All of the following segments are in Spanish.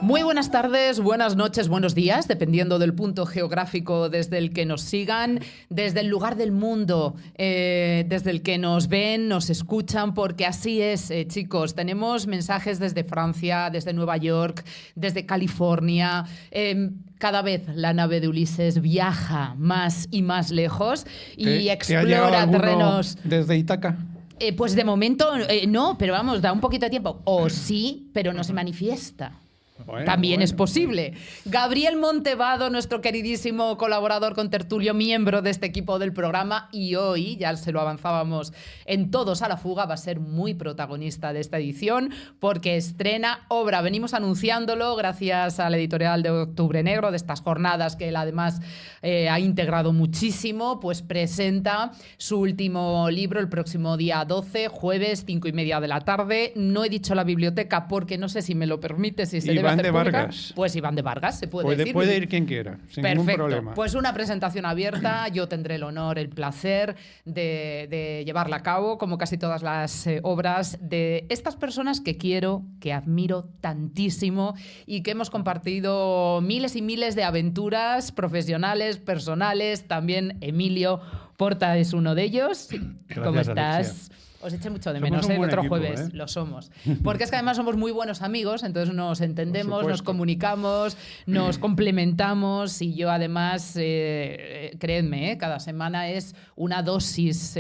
Muy buenas tardes, buenas noches, buenos días, dependiendo del punto geográfico desde el que nos sigan, desde el lugar del mundo, desde el que nos ven, nos escuchan, porque así es, chicos. Tenemos mensajes desde Francia, desde Nueva York, desde California. Cada vez la nave de Ulises viaja más y más lejos y explora terrenos. ¿Desde Ítaca? Pues de momento no, pero vamos, da un poquito de tiempo. O sí, pero no se manifiesta. También es posible. Gabriel Montevado, nuestro queridísimo colaborador contertulio, miembro de este equipo del programa, y hoy, ya se lo avanzábamos en Todos a la Fuga, va a ser muy protagonista de esta edición porque estrena obra. Venimos anunciándolo gracias a la editorial de Octubre Negro, de estas jornadas que él además ha integrado muchísimo. Pues presenta su último libro el próximo día 12, jueves, 5:30 de la tarde. No he dicho la biblioteca porque no sé si me lo permite, si se debe Iván hacer de pública. Vargas. Pues Iván de Vargas, se puede decir. Puede ir quien quiera, sin ningún problema. Pues una presentación abierta. Yo tendré el honor, el placer de llevarla a cabo, como casi todas las obras de estas personas que quiero, que admiro tantísimo y que hemos compartido miles y miles de aventuras profesionales, personales. También Emilio Porta es uno de ellos. Gracias, ¿Cómo estás? Alexia. Os eché mucho de Somos menos un el buen otro equipo, jueves. Lo somos. Porque es que además somos muy buenos amigos, entonces nos entendemos, nos comunicamos, nos complementamos y yo además, creedme, cada semana es una dosis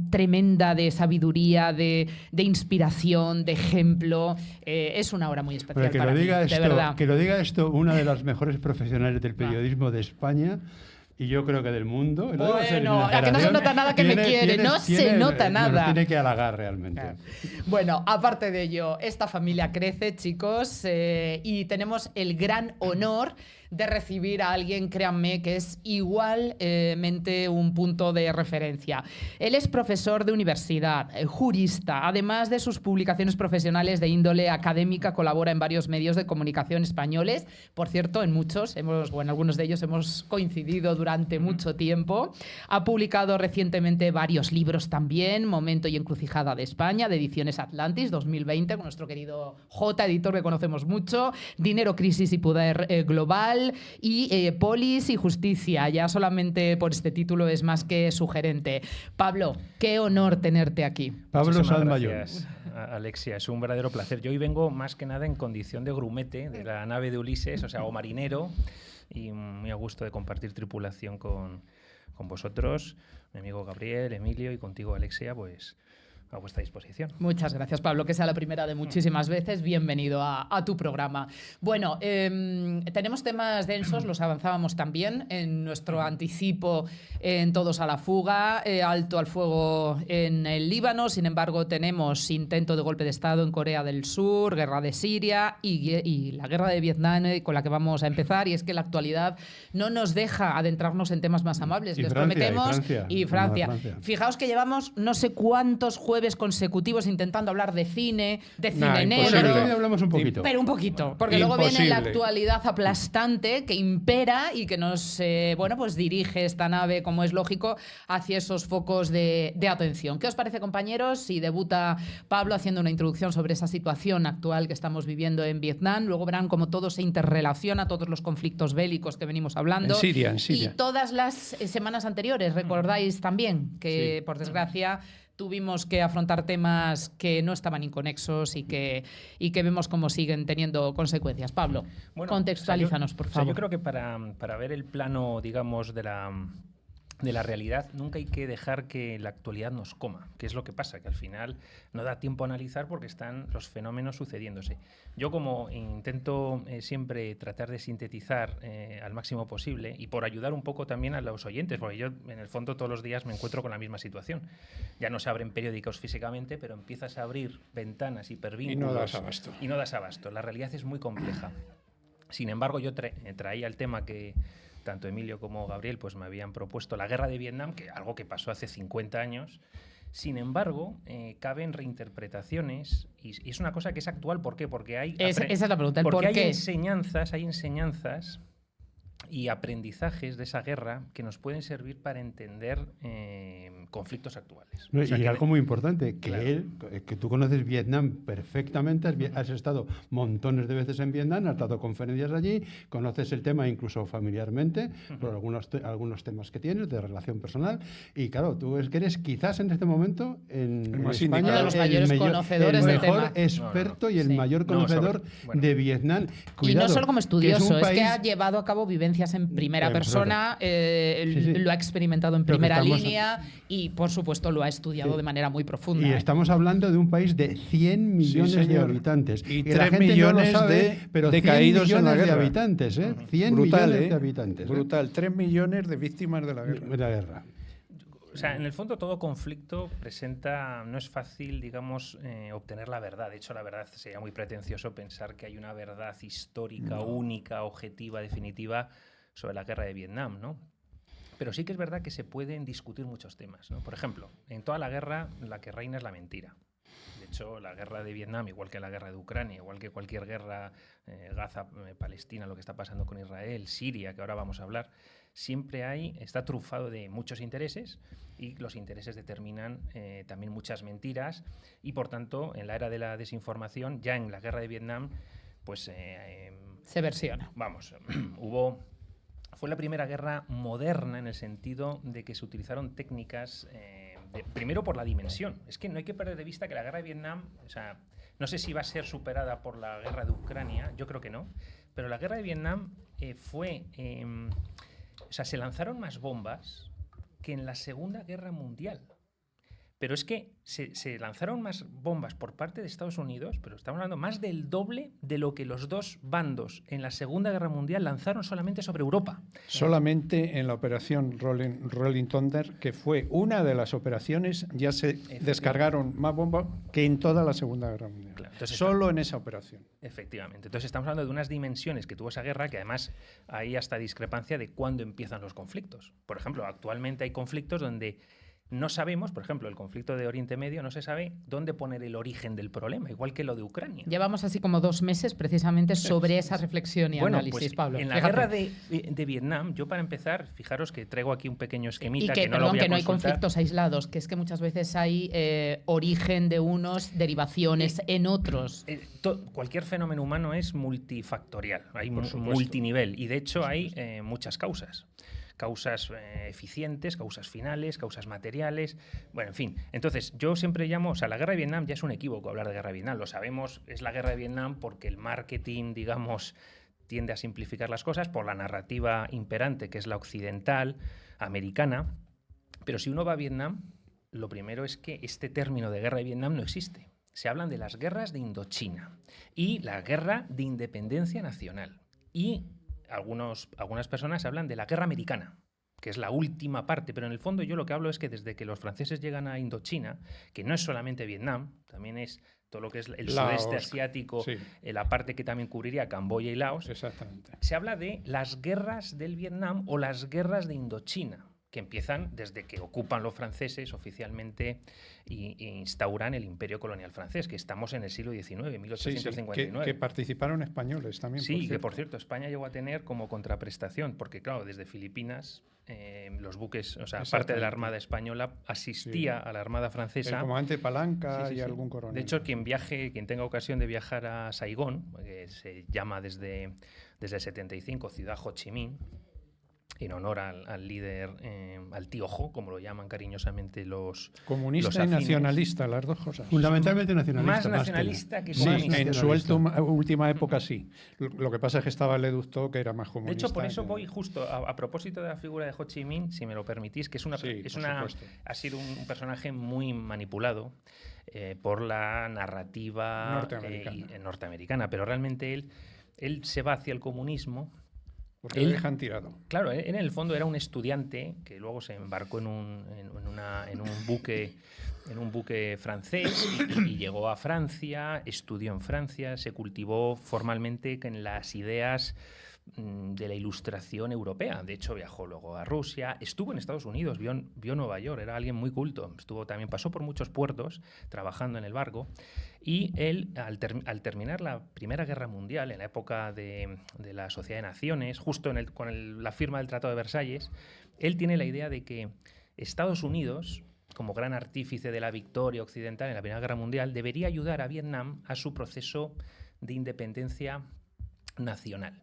tremenda de sabiduría, de inspiración, de ejemplo. Es una hora muy especial que para lo mí, diga de verdad. Que lo diga esto una de las mejores profesionales del periodismo de España. Y yo creo que del mundo. Bueno, aquí no se nota nada que me quiere, no se nota nada. Nos tiene que halagar realmente. Claro. Bueno, aparte de ello, esta familia crece, chicos, y tenemos el gran honor de recibir a alguien, créanme, que es igualmente un punto de referencia. Él es profesor de universidad, jurista, además de sus publicaciones profesionales de índole académica, colabora en varios medios de comunicación españoles. Por cierto, en muchos, en algunos de ellos hemos coincidido durante mucho tiempo. Ha publicado recientemente varios libros también, Momento y Encrucijada de España, de Ediciones Atlantis, 2020, con nuestro querido J, editor que conocemos mucho, Dinero, Crisis y Poder Global, y Polis y Justicia. Ya solamente por este título es más que sugerente. Pablo, qué honor tenerte aquí. Pablo Salmayor. Gracias, Alexia. Es un verdadero placer. Yo hoy vengo más que nada en condición de grumete de la nave de Ulises, o sea, o marinero, y muy a gusto de compartir tripulación con vosotros, mi amigo Gabriel, Emilio y contigo, Alexia, pues a vuestra disposición. Muchas gracias, Pablo, que sea la primera de muchísimas veces. Bienvenido a tu programa. Bueno, tenemos temas densos, los avanzábamos también en nuestro anticipo en Todos a la Fuga, alto al fuego en el Líbano. Sin embargo, tenemos intento de golpe de Estado en Corea del Sur, guerra de Siria y la guerra de Vietnam, con la que vamos a empezar. Y es que la actualidad no nos deja adentrarnos en temas más amables. Les prometemos. Y Francia. Fijaos que llevamos no sé cuántos jueves consecutivos intentando hablar de cine negro. Hablamos un poquito. Pero un poquito, porque luego viene la actualidad aplastante que impera y que nos pues dirige esta nave, como es lógico, hacia esos focos de atención. ¿Qué os parece, compañeros? Si debuta Pablo haciendo una introducción sobre esa situación actual que estamos viviendo en Vietnam, luego verán cómo todo se interrelaciona, todos los conflictos bélicos que venimos hablando. En Siria. Y todas las semanas anteriores, recordáis también que, por desgracia, tuvimos que afrontar temas que no estaban inconexos y que vemos cómo siguen teniendo consecuencias. Pablo, contextualízanos, por favor. Yo creo que para ver el plano, digamos, de la realidad, nunca hay que dejar que la actualidad nos coma, que es lo que pasa, que al final no da tiempo a analizar porque están los fenómenos sucediéndose. Yo, como intento siempre tratar de sintetizar al máximo posible, y por ayudar un poco también a los oyentes, porque yo en el fondo todos los días me encuentro con la misma situación. Ya no se abren periódicos físicamente, pero empiezas a abrir ventanas, hipervínculos. Y no das abasto. Y no das abasto. La realidad es muy compleja. Sin embargo, yo traía el tema que tanto Emilio como Gabriel pues me habían propuesto, la guerra de Vietnam, que algo que pasó hace 50 años. Sin embargo, caben reinterpretaciones y es una cosa que es actual. ¿Por qué? Porque hay... Esa es la pregunta, el porque por qué. Hay enseñanzas y aprendizajes de esa guerra que nos pueden servir para entender conflictos actuales. No, O sea, y que algo muy importante, claro. que tú conoces Vietnam perfectamente, has estado montones de veces en Vietnam, has dado conferencias allí, conoces el tema incluso familiarmente, por algunos temas que tienes de relación personal, y claro, tú es que eres quizás en este momento en más España indicado. Uno de los mayores conocedores el del mejor tema. experto y el Sí. mayor conocedor bueno. de Vietnam. Y Cuidado, no solo como que estudioso, es que país- ha llevado a cabo vivencias en primera Claro. persona, Sí, sí. lo ha experimentado en Pero que primera estamos- línea y, por supuesto, lo ha estudiado Sí. de manera muy profunda. Y estamos hablando de un país de 100 millones de señor. habitantes. Y la 3 gente millones no lo sabe, de pero 100 decaídos en la millones de guerra. habitantes, ¿eh? 100 Brutal, millones de habitantes. Brutal. 3 millones de víctimas de la guerra. De la guerra. O sea, en el fondo todo conflicto presenta, no es fácil, digamos, obtener la verdad. De hecho, la verdad sería muy pretencioso pensar que hay una verdad histórica, única, objetiva, definitiva sobre la guerra de Vietnam, ¿no? Pero sí que es verdad que se pueden discutir muchos temas, ¿no? Por ejemplo, en toda la guerra la que reina es la mentira. De hecho, la guerra de Vietnam, igual que la guerra de Ucrania, igual que cualquier guerra, Gaza, Palestina, lo que está pasando con Israel, Siria, que ahora vamos a hablar, siempre está trufado de muchos intereses y los intereses determinan también muchas mentiras y, por tanto, en la era de la desinformación, ya en la guerra de Vietnam, pues Se versiona. vamos, fue la primera guerra moderna en el sentido de que se utilizaron técnicas, primero por la dimensión. Es que no hay que perder de vista que la guerra de Vietnam, o sea, no sé si va a ser superada por la guerra de Ucrania, yo creo que no, pero la guerra de Vietnam o sea, se lanzaron más bombas que en la Segunda Guerra Mundial. Pero es que se lanzaron más bombas por parte de Estados Unidos, pero estamos hablando más del doble de lo que los dos bandos en la Segunda Guerra Mundial lanzaron solamente sobre Europa. Solamente en la operación Rolling Thunder, que fue una de las operaciones, ya se descargaron más bombas que en toda la Segunda Guerra Mundial. Claro, entonces Solo en esa operación. Efectivamente. Entonces estamos hablando de unas dimensiones que tuvo esa guerra que además hay hasta discrepancia de cuándo empiezan los conflictos. Por ejemplo, actualmente hay conflictos donde no sabemos, por ejemplo, el conflicto de Oriente Medio, no se sabe dónde poner el origen del problema, igual que lo de Ucrania. Llevamos así como 2 meses precisamente sobre esa reflexión y Bueno, análisis, pues Pablo. en la Fíjate. guerra de Vietnam, yo para empezar, fijaros que traigo aquí un pequeño esquemita Y que, que no lo perdón, voy a que no hay consultar. conflictos aislados, que es que muchas veces hay origen de unos, derivaciones en otros. Cualquier fenómeno humano es multifactorial, hay Por supuesto. multinivel y de hecho hay muchas causas. Causas eficientes, causas finales, causas materiales, bueno, en fin. Entonces, yo siempre llamo, o sea, la guerra de Vietnam ya es un equívoco hablar de guerra de Vietnam, lo sabemos, es la guerra de Vietnam porque el marketing, digamos, tiende a simplificar las cosas por la narrativa imperante, que es la occidental, americana, pero si uno va a Vietnam, lo primero es que este término de guerra de Vietnam no existe. Se hablan de las guerras de Indochina y la guerra de independencia nacional. Y algunas personas hablan de la guerra americana, que es la última parte, pero en el fondo yo lo que hablo es que desde que los franceses llegan a Indochina, que no es solamente Vietnam, también es todo lo que es el Laos, sudeste asiático, sí. la parte que también cubriría Camboya y Laos, Exactamente. se habla de las guerras del Vietnam o las guerras de Indochina, que empiezan desde que ocupan los franceses oficialmente e instauran el imperio colonial francés, que estamos en el siglo XIX, Sí, sí, 1859. que participaron españoles también. Sí, que por cierto, España llegó a tener como contraprestación, porque claro, desde Filipinas los buques, o sea, parte de la Armada Española asistía a la Armada francesa. El comandante Palanca Sí, sí, y sí. algún coronel. De hecho, quien tenga ocasión de viajar a Saigón, que se llama desde el 75 Ciudad Ho Chi Minh, en honor al líder, al tío Ho, como lo llaman cariñosamente los comunista los y afines. nacionalista, las dos cosas. Fundamentalmente nacionalista. Más nacionalista que Sí, comunista. en su nacionalista. última época sí. Lo que pasa es que estaba el Educto, que era más De comunista. hecho, por eso voy justo a propósito de la figura de Ho Chi Minh, si me lo permitís, que Sí, por supuesto. ha sido un personaje muy manipulado por la narrativa norteamericana, pero realmente él se va hacia el comunismo. Porque le dejan tirado. Claro, él en el fondo era un estudiante que luego se embarcó en un buque francés y llegó a Francia, estudió en Francia, se cultivó formalmente en las ideas de la ilustración europea. De hecho, viajó luego a Rusia, estuvo en Estados Unidos, vio Nueva York, era alguien muy culto. También pasó por muchos puertos trabajando en el barco. Y él, al terminar la Primera Guerra Mundial, en la época de la Sociedad de Naciones, justo con la firma del Tratado de Versalles, él tiene la idea de que Estados Unidos, como gran artífice de la victoria occidental en la Primera Guerra Mundial, debería ayudar a Vietnam a su proceso de independencia nacional.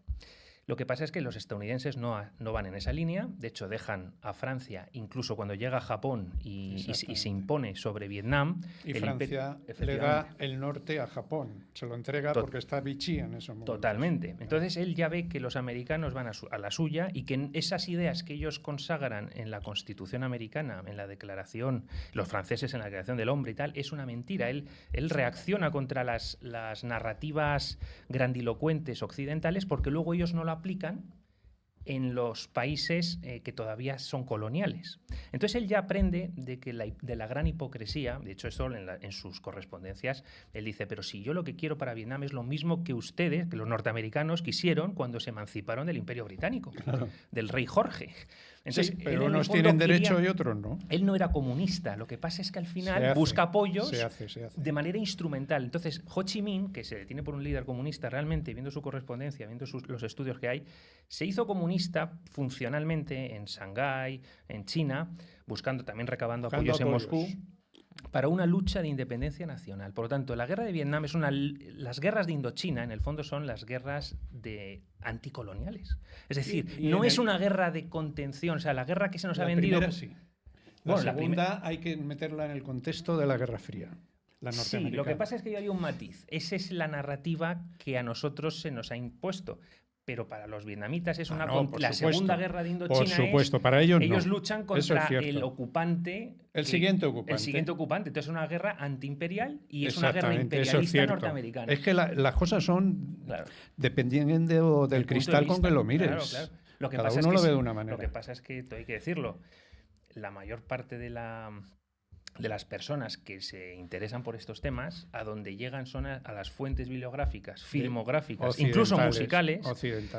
Lo que pasa es que los estadounidenses no van en esa línea. De hecho, dejan a Francia, incluso cuando llega a Japón y se impone sobre Vietnam. Y Francia le da el norte a Japón. Se lo entrega porque está Vichy en esos momentos. Totalmente. Entonces, él ya ve que los americanos van a la suya y que esas ideas que ellos consagran en la Constitución americana, en la Declaración, los franceses en la Declaración del Hombre y tal, es una mentira. Él reacciona contra las narrativas grandilocuentes occidentales porque luego ellos no la aplican en los países que todavía son coloniales. Entonces él ya aprende de la gran hipocresía. De hecho, eso en sus correspondencias, él dice, pero si yo lo que quiero para Vietnam es lo mismo que ustedes, que los norteamericanos, quisieron cuando se emanciparon del Imperio Británico, del rey Jorge. Entonces, sí, pero unos tienen derecho y otros no. Él no era comunista. Lo que pasa es que al final busca apoyos se hace. de manera instrumental. Entonces, Ho Chi Minh, que se detiene por un líder comunista, realmente, viendo su correspondencia, viendo los estudios que hay, se hizo comunista funcionalmente en Shanghái, en China, recabando apoyos en Moscú, para una lucha de independencia nacional. Por lo tanto, la guerra de Vietnam las guerras de Indochina, en el fondo, son las guerras anticoloniales. Es decir, no es una guerra de contención. O sea, la guerra que se nos ha vendido... Primera, sí. La segunda hay que meterla en el contexto de la Guerra Fría. La norteamericana. Sí, lo que pasa es que hay un matiz. Esa es la narrativa que a nosotros se nos ha impuesto. Pero para los vietnamitas es la Segunda Guerra de Indochina. Por supuesto, para ellos no. Luchan contra el ocupante. El siguiente ocupante. El siguiente ocupante. Entonces es una guerra antiimperial y es una guerra imperialista norteamericana. Es que las cosas son dependiendo del cristal con que lo mires. Claro. Lo que Cada pasa uno es que lo ve de una manera. Lo que pasa es que, hay que decirlo, la mayor parte de las personas que se interesan por estos temas, a donde llegan son a las fuentes bibliográficas, filmográficas, incluso musicales,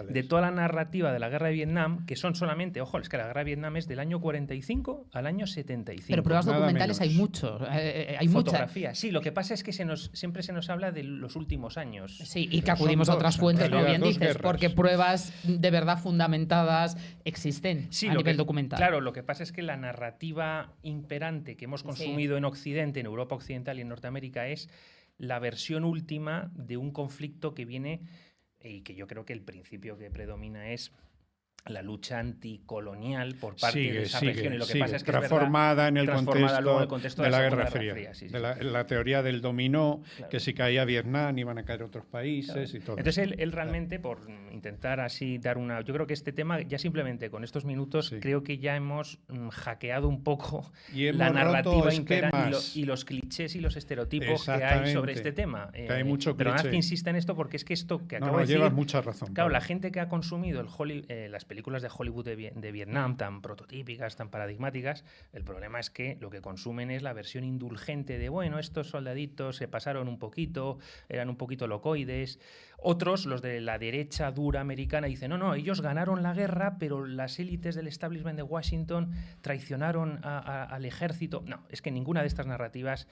de toda la narrativa de la guerra de Vietnam, que son solamente, ojo, es que la guerra de Vietnam es del año 45 al año 75. Pero pruebas documentales hay mucho. Hay fotografías. Sí, lo que pasa es que siempre se nos habla de los últimos años. Sí, y que acudimos a otras fuentes, como bien dices, porque pruebas de verdad fundamentadas existen a nivel documental. Claro, lo que pasa es que la narrativa imperante que hemos consumido en Occidente, en Europa Occidental y en Norteamérica es la versión última de un conflicto que viene y que yo creo que el principio que predomina es la lucha anticolonial por parte de esa región. Y lo que pasa es que transformada en el contexto de la Guerra Fría. La teoría del dominó, que si caía Vietnam iban a caer otros países y todo. Entonces él realmente, por intentar así dar una... Yo creo que este tema, ya simplemente con estos minutos, creo que ya hemos hackeado un poco la narrativa imperante y los clichés y los estereotipos que hay sobre este tema. Que hay mucho pero cliché. Pero que insista en esto porque es que esto que acabo de decir... llevas mucha razón. Claro, la gente que ha consumido las películas de Hollywood de Vietnam, tan prototípicas, tan paradigmáticas, el problema es que lo que consumen es la versión indulgente de, bueno, estos soldaditos se pasaron un poquito, eran un poquito locoides. Otros, los de la derecha dura americana, dicen, no, ellos ganaron la guerra, pero las élites del establishment de Washington traicionaron al ejército. No, es que ninguna de estas narrativas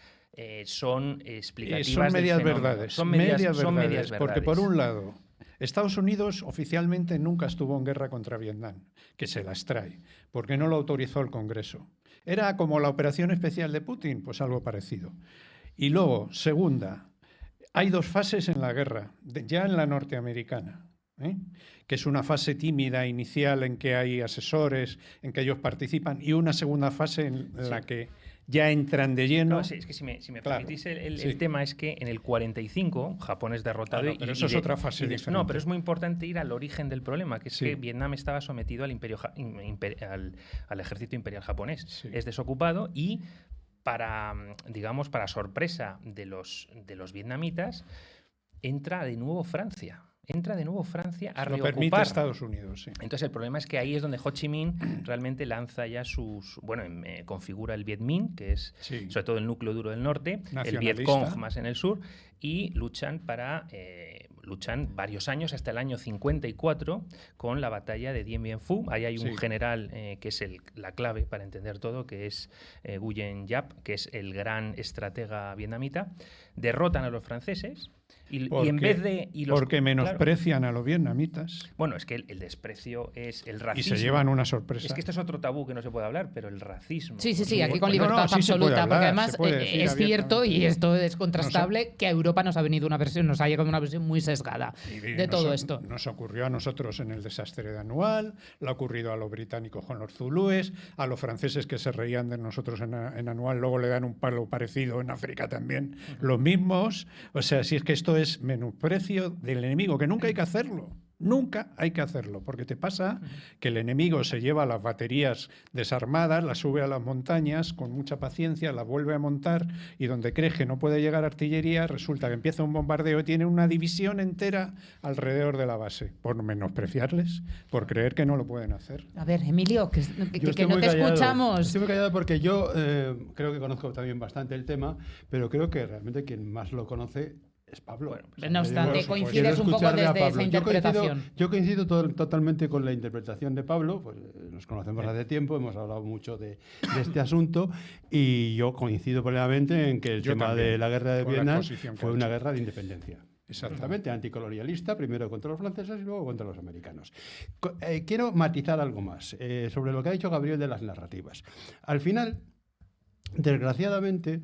son explicativas. Son medias verdades. Son medias verdades. Porque por un lado, Estados Unidos oficialmente nunca estuvo en guerra contra Vietnam, que se las trae, porque no lo autorizó el Congreso. Era como la operación especial de Putin, pues algo parecido. Y luego, segunda, hay dos fases en la guerra, ya en la norteamericana, que es una fase tímida inicial en que hay asesores, en que ellos participan, y una segunda fase en la que ya entran de lleno. No, sí, es que si me permitís, el tema es que en el 45 Japón es derrotado. Claro, pero eso es otra fase diferente. No, pero es muy importante ir al origen del problema, que es que Vietnam estaba sometido al ejército imperial japonés. Sí. Es desocupado y para sorpresa de los vietnamitas, entra de nuevo Francia a reocupar. Lo permite Estados Unidos, sí. Entonces el problema es que ahí es donde Ho Chi Minh realmente lanza ya configura el Viet Minh, que es sobre todo el núcleo duro del norte, el Viet Cong más en el sur, y luchan luchan varios años, hasta el año 54, con la batalla de Dien Bien Phu. Ahí hay un general que es la clave para entender todo, que es Nguyen Giap, que es el gran estratega vietnamita. Derrotan a los franceses. Y en vez de... porque menosprecian a los vietnamitas. Bueno, es que el desprecio es el racismo. Y se llevan una sorpresa. Es que esto es otro tabú que no se puede hablar, pero el racismo... Sí, aquí con libertad absoluta, porque además es cierto, y esto es contrastable, que a Europa nos ha llegado una versión muy sesgada de todo esto. Nos ocurrió a nosotros en el desastre de Anual, le ha ocurrido a los británicos con los zulúes, a los franceses que se reían de nosotros en Anual, luego le dan un palo parecido en África también, los mismos. O sea, si es que esto es menosprecio del enemigo, que nunca hay que hacerlo. Nunca hay que hacerlo, porque te pasa que el enemigo se lleva las baterías desarmadas, las sube a las montañas con mucha paciencia, las vuelve a montar y donde cree que no puede llegar artillería, resulta que empieza un bombardeo y tiene una división entera alrededor de la base, por menospreciarles, por creer que no lo pueden hacer. A ver, Emilio, que no te escuchamos. Estoy muy callado porque yo creo que conozco también bastante el tema, pero creo que realmente quien más lo conoce es Pablo. Bueno, pues no obstante, coincides un poco desde esa interpretación. Yo coincido totalmente con la interpretación de Pablo, pues nos conocemos hace tiempo, hemos hablado mucho de este asunto, y yo coincido plenamente en que el tema de la guerra de Vietnam fue una guerra de independencia. Exactamente, anticolonialista, primero contra los franceses y luego contra los americanos. Quiero matizar algo más sobre lo que ha dicho Gabriel de las narrativas. Al final, desgraciadamente,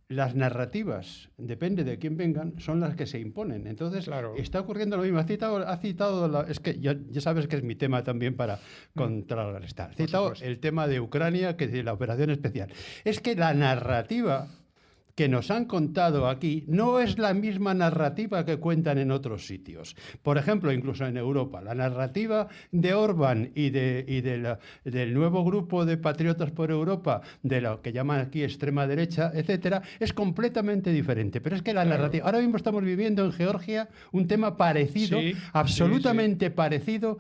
las narrativas, depende de quién vengan, son las que se imponen. Entonces, está ocurriendo lo mismo. Ha citado es que ya sabes que es mi tema también para contrarrestar. Ha citado el tema de Ucrania, que es la operación especial. Es que la narrativa que nos han contado aquí no es la misma narrativa que cuentan en otros sitios. Por ejemplo, incluso en Europa, la narrativa de Orbán y del nuevo grupo de Patriotas por Europa, de lo que llaman aquí extrema derecha, etcétera, es completamente diferente. Pero es que la narrativa... Ahora mismo estamos viviendo en Georgia un tema parecido, absolutamente parecido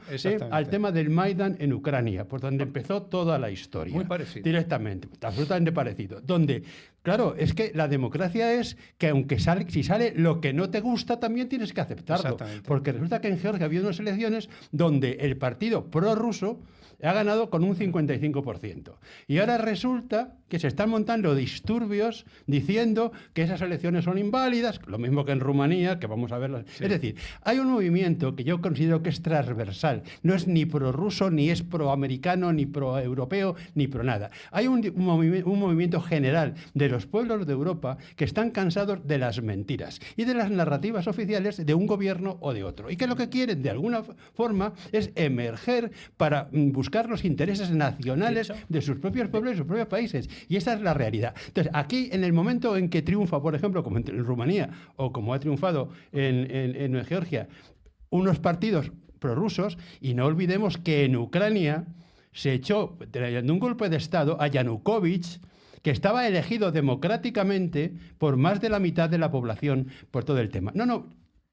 al tema del Maidán en Ucrania, por donde empezó toda la historia. Muy parecido. Directamente, absolutamente parecido. Donde... Claro, es que la democracia es que aunque si sale lo que no te gusta, también tienes que aceptarlo. Porque resulta que en Georgia ha habido unas elecciones donde el partido prorruso ha ganado con un 55%. Y ahora resulta que se están montando disturbios diciendo que esas elecciones son inválidas, lo mismo que en Rumanía, que vamos a verlas. Es decir, hay un movimiento que yo considero que es transversal. No es ni prorruso, ni es proamericano, ni proeuropeo, ni pro nada. Hay un movimiento general de los pueblos de Europa que están cansados de las mentiras y de las narrativas oficiales de un gobierno o de otro. Y que lo que quieren, de alguna forma, es emerger para buscar los intereses nacionales de sus propios pueblos y sus propios países. Y esa es la realidad. Entonces, aquí, en el momento en que triunfa, por ejemplo, como en Rumanía o como ha triunfado en Georgia, unos partidos prorrusos, y no olvidemos que en Ucrania se echó, de un golpe de Estado, a Yanukovych, que estaba elegido democráticamente por más de la mitad de la población por todo el tema.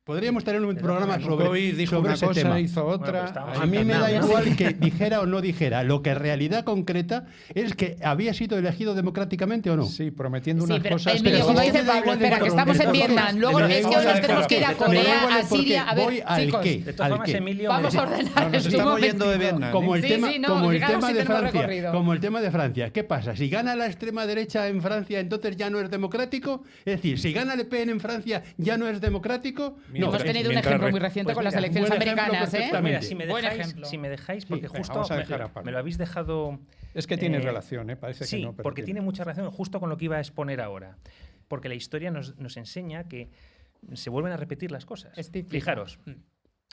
Podríamos tener un programa sobre ese tema. Hizo otra. A mí me da igual que dijera o no dijera. Lo que en realidad concreta es que había sido elegido democráticamente o no. Sí, prometiendo unas cosas. Emilio, como dice Pablo, espera, que estamos en Vietnam. Luego es que hoy nos tenemos que ir a Corea, a Siria. A ver, chicos. De todas formas, Emilio, vamos a ordenar. Nos estamos yendo de Vietnam. Como el tema de Francia. ¿Qué pasa? Si gana la extrema derecha en Francia, entonces ya no es democrático. Es decir, si gana Le Pen en Francia, ya no es democrático. Hemos tenido un ejemplo muy reciente con las elecciones americanas, Mira, si me dejáis, porque justo me lo habéis dejado... Es que tiene relación, parece que no. Sí, porque tiene mucha relación justo con lo que iba a exponer ahora. Porque la historia nos enseña que se vuelven a repetir las cosas. Fijaros,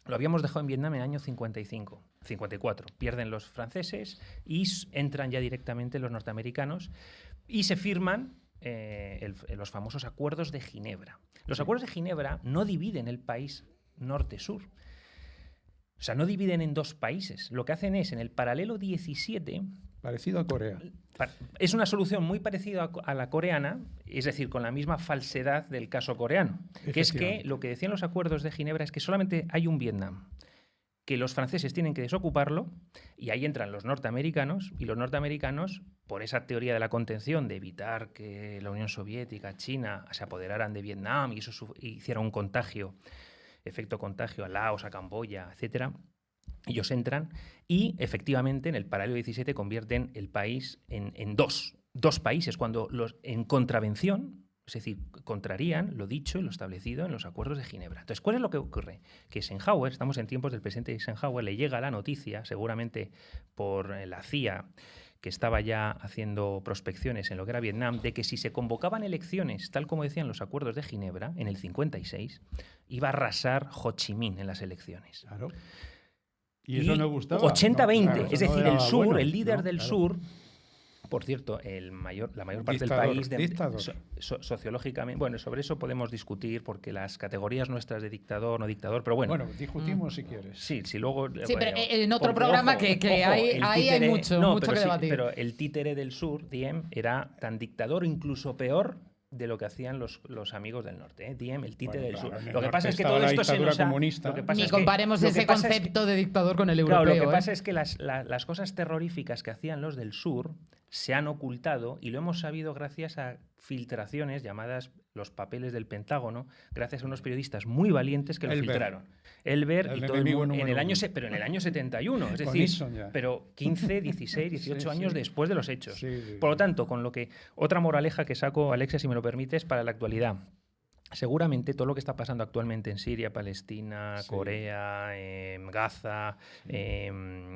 lo habíamos dejado en Vietnam en el año 54. Pierden los franceses y entran ya directamente los norteamericanos y se firman los famosos acuerdos de Ginebra. Los acuerdos de Ginebra no dividen el país norte-sur. O sea, no dividen en dos países. Lo que hacen es, en el paralelo 17... Parecido a Corea. Es una solución muy parecida a la coreana, es decir, con la misma falsedad del caso coreano. Que es que lo que decían los acuerdos de Ginebra es que solamente hay un Vietnam, que los franceses tienen que desocuparlo, y ahí entran los norteamericanos, y los norteamericanos, por esa teoría de la contención, de evitar que la Unión Soviética, China, se apoderaran de Vietnam y eso hiciera un contagio efecto contagio a Laos, a Camboya, etcétera. Ellos entran y efectivamente en el paralelo 17 convierten el país en dos países, cuando en contravención, es decir, contrarían lo dicho y lo establecido en los acuerdos de Ginebra. Entonces, ¿cuál es lo que ocurre? Que Eisenhower, estamos en tiempos del presidente Eisenhower, le llega la noticia, seguramente por la CIA, que estaba ya haciendo prospecciones en lo que era Vietnam, de que si se convocaban elecciones, tal como decían los acuerdos de Ginebra, en el 56, iba a arrasar Ho Chi Minh en las elecciones. Claro. Y eso no gustaba. 80-20, claro, es decir, el sur, bueno, el líder del claro. sur. Por cierto, la mayor parte del país, sociológicamente, bueno, sobre eso podemos discutir porque las categorías nuestras de dictador, no dictador, pero bueno. Bueno, discutimos si quieres. Sí, luego. Sí, pero en otro programa que ahí hay mucho que debatir. Pero el títere del sur, Diem, era tan dictador o incluso peor de lo que hacían los amigos del norte. Diem, el títere del sur. Lo que pasa es que todo esto se nos ha... Ni comparemos ese concepto de dictador con el europeo. Claro, lo que pasa es que las cosas terroríficas que hacían los del sur se han ocultado y lo hemos sabido gracias a filtraciones llamadas los papeles del Pentágono, gracias a unos periodistas muy valientes que lo filtraron. Elber y todo el mundo en el año 71, es decir, pero 15, 16, 18 años después de los hechos. Por lo tanto, con lo que otra moraleja que saco, Alexia, si me lo permites, para la actualidad. Seguramente todo lo que está pasando actualmente en Siria, Palestina, Corea, Gaza,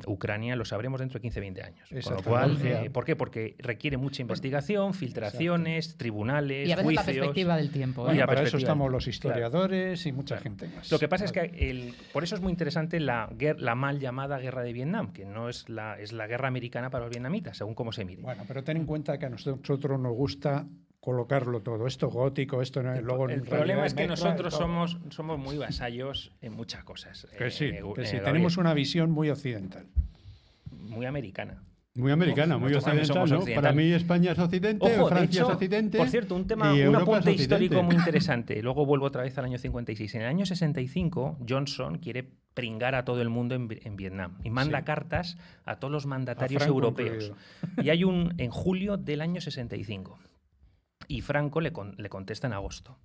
Ucrania, lo sabremos dentro de 15-20 años. Con lo cual, ¿por qué? Porque requiere mucha investigación, filtraciones, tribunales, y a veces juicios. la perspectiva del tiempo. Bueno, para eso estamos los historiadores y mucha gente más. Lo que pasa es que por eso es muy interesante la mal llamada guerra de Vietnam, que no es la guerra americana para los vietnamitas, según cómo se mire. Bueno, pero ten en cuenta que a nosotros nos gusta colocarlo todo, esto gótico, esto no, luego el problema es que nosotros somos muy vasallos en muchas cosas. Que sí, tenemos una visión muy occidental. Muy americana. Muy americana, muy occidental, ¿no? Para mí España es occidente, Francia es occidente. Por cierto, un apunte histórico muy interesante. Luego vuelvo otra vez al año 56. En el año 65, Johnson quiere pringar a todo el mundo en Vietnam y manda cartas a todos los mandatarios europeos. Y hay en julio del año 65. Y Franco le contesta en agosto.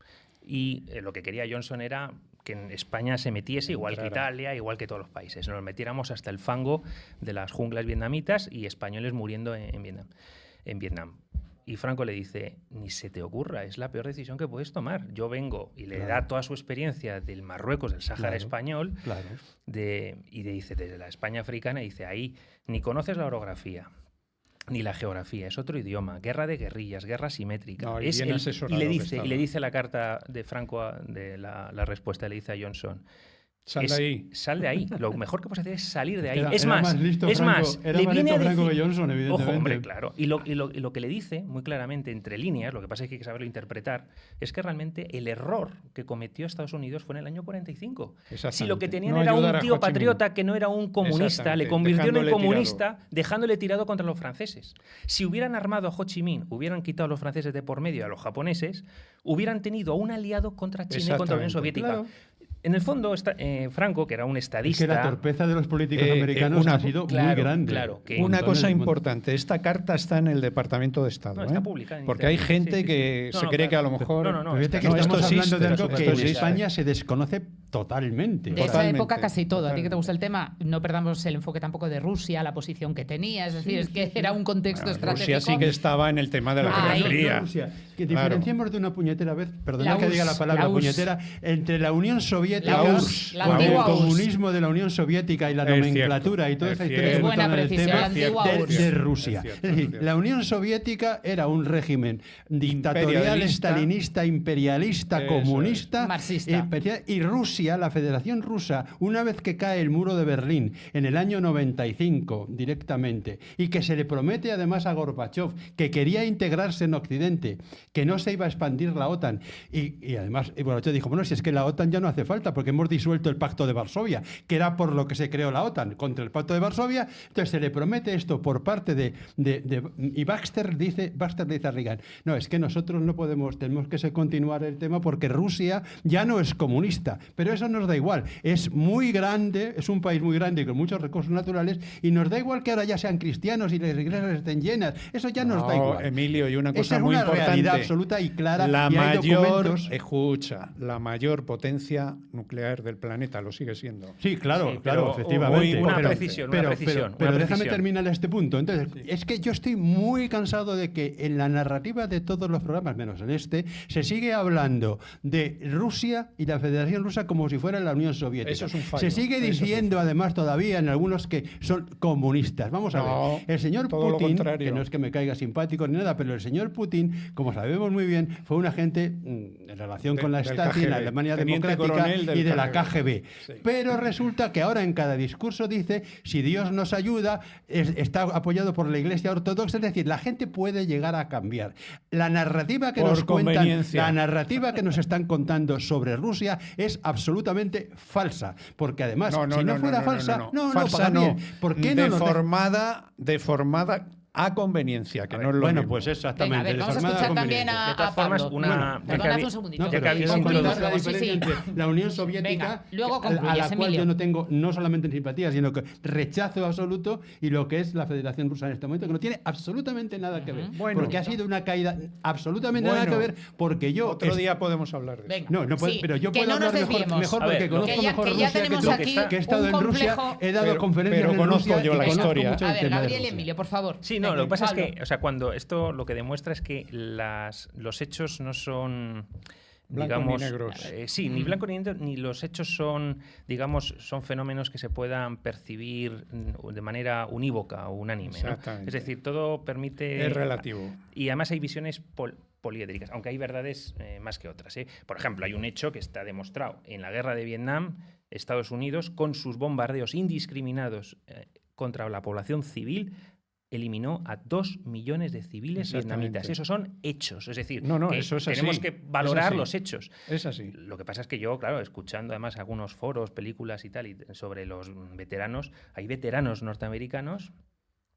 Y lo que quería Johnson era que en España se metiese, igual que Italia, igual que todos los países. Nos metiéramos hasta el fango de las junglas vietnamitas y españoles muriendo en Vietnam. Y Franco le dice, ni se te ocurra, es la peor decisión que puedes tomar. Yo vengo y le da toda su experiencia del Marruecos, del Sáhara español, y le dice, desde la España africana, dice, ahí ni conoces la orografía, ni la geografía, es otro idioma, guerra de guerrillas, guerra simétrica. Y le dice la carta de Franco, de la respuesta, le dice a Johnson, sal de ahí. Lo mejor que puedes hacer es salir de ahí. Era más Franco que Johnson, evidentemente. Ojo, hombre, claro. Y lo que le dice, muy claramente, entre líneas, lo que pasa es que hay que saberlo interpretar, es que realmente el error que cometió Estados Unidos fue en el año 45. Si lo que tenían era un tío patriota que no era un comunista, le convirtió en comunista, dejándole tirado contra los franceses. Si hubieran armado a Ho Chi Minh, hubieran quitado a los franceses de por medio, a los japoneses, hubieran tenido a un aliado contra China y contra la Unión Soviética. Claro. En el fondo, Franco, que era un estadista... Es que la torpeza de los políticos americanos ha sido muy grande. Claro, una cosa importante, esta carta está en el Departamento de Estado. Está publicada en porque hay gente que se cree que a lo mejor... Estamos hablando de algo que en España se desconoce totalmente. De esa época casi todo. A ti que te gusta el tema, no perdamos el enfoque tampoco de Rusia, la posición que tenía. Es decir, es que era un contexto estratégico. Rusia sí que estaba en el tema de la Guerra Fría. Que diferenciemos de una puñetera vez, perdona que diga la palabra puñetera, entre la Unión Soviética, el comunismo de la Unión Soviética y la nomenclatura y toda esa historia de Rusia. Es decir, la Unión Soviética era un régimen dictatorial, estalinista, imperialista, comunista, marxista. Y Rusia, la Federación Rusa, una vez que cae el muro de Berlín en el año 95 directamente, y que se le promete además a Gorbachev que quería integrarse en Occidente, que no se iba a expandir la OTAN, y además Gorbachev dijo, bueno, si es que la OTAN ya no hace falta, porque hemos disuelto el Pacto de Varsovia, que era por lo que se creó la OTAN, contra el Pacto de Varsovia. Entonces se le promete esto por parte y Baxter le dice a Reagan, no, es que nosotros no podemos, tenemos que continuar el tema porque Rusia ya no es comunista, pero eso nos da igual. Es muy grande, es un país muy grande y con muchos recursos naturales, y nos da igual que ahora ya sean cristianos y las iglesias estén llenas. Eso ya nos da igual. Emilio, y una cosa esa es muy una importante. realidad absoluta y clara. La y hay mayor, documentos. escucha, la mayor potencia nuclear del planeta, lo sigue siendo. Sí, claro, Sí, claro, pero efectivamente. una Pero- precisión, pero, una precisión. pero una déjame precisión. terminar este punto. Entonces, es que yo estoy muy cansado de que en la narrativa de todos los programas, menos en este, se sigue hablando de Rusia y la Federación Rusa como si fuera la Unión Soviética. Eso es un fallo. Se sigue Eso es un diciendo, además, todavía en algunos que son comunistas. Vamos a No, ver. El señor todo lo Putin, contrario. que no es que me caiga simpático ni nada, pero el señor Putin, como sabemos muy bien, fue un agente en relación con la Del Stasi, en la KGB, Alemania teniente democrática coronel del y de la KGB. KGB. Sí. Pero resulta que ahora en cada discurso dice, si Dios nos ayuda, está apoyado por la Iglesia Ortodoxa, es decir, la gente puede llegar a cambiar. La narrativa que Por nos cuentan, conveniencia. la narrativa que nos están contando sobre Rusia es absolutamente falsa, porque además, si no fuera falsa, Falsa paga no. bien. ¿Por qué no nos Deformada a conveniencia, que no es lo Bueno, mismo. pues exactamente. Venga, a ver, vamos a deformada escuchar también conveniencia. De todas a formas, Pablo. una- Perdona, hace un segundito. No, Ya pero que habéis quiero contar introducido- la Sí, sí. diferencia entre la Unión Soviética, Venga, luego a la concluyes, cual Emilio. yo no tengo no solamente simpatía, sino que rechazo absoluto, y lo que es la Federación Rusa en este momento, que no tiene absolutamente nada que ver. Bueno. Porque ha sido una caída absolutamente nada Bueno, que ver, porque yo... Otro día podemos hablar de Venga. No, Sí, pero yo que puedo no nos hablar desviemos. mejor A ver, porque conozco que ya- mejor que ya Rusia tenemos tú, aquí que he estado un en Rusia, complejo- he dado Pero- conferencias pero en conozco Rusia yo y la conozco historia. mucho A el ver, tema de Gabriel y Rusia. Emilio, por favor. Sí, no, Venga, lo que pasa es Pablo. que, o sea, cuando esto lo que demuestra es que los hechos no son, Blanco digamos, ni negros. sí, ni blanco ni negro, ni los hechos son, digamos, son fenómenos que se puedan percibir de manera unívoca o unánime, ¿no? Exactamente. Es decir, todo permite... Es relativo. Y además hay visiones poliédricas, aunque hay verdades más que otras, ¿eh? Por ejemplo, hay un hecho que está demostrado. En la guerra de Vietnam, Estados Unidos, con sus bombardeos indiscriminados contra la población civil, eliminó a 2 millones de civiles Exactamente. vietnamitas. Esos son hechos. Es decir, No, que eso es así. tenemos que Es valorar así. los hechos. Es así. Lo que pasa es que yo, claro, escuchando además algunos foros, películas y tal, y sobre los veteranos, hay veteranos norteamericanos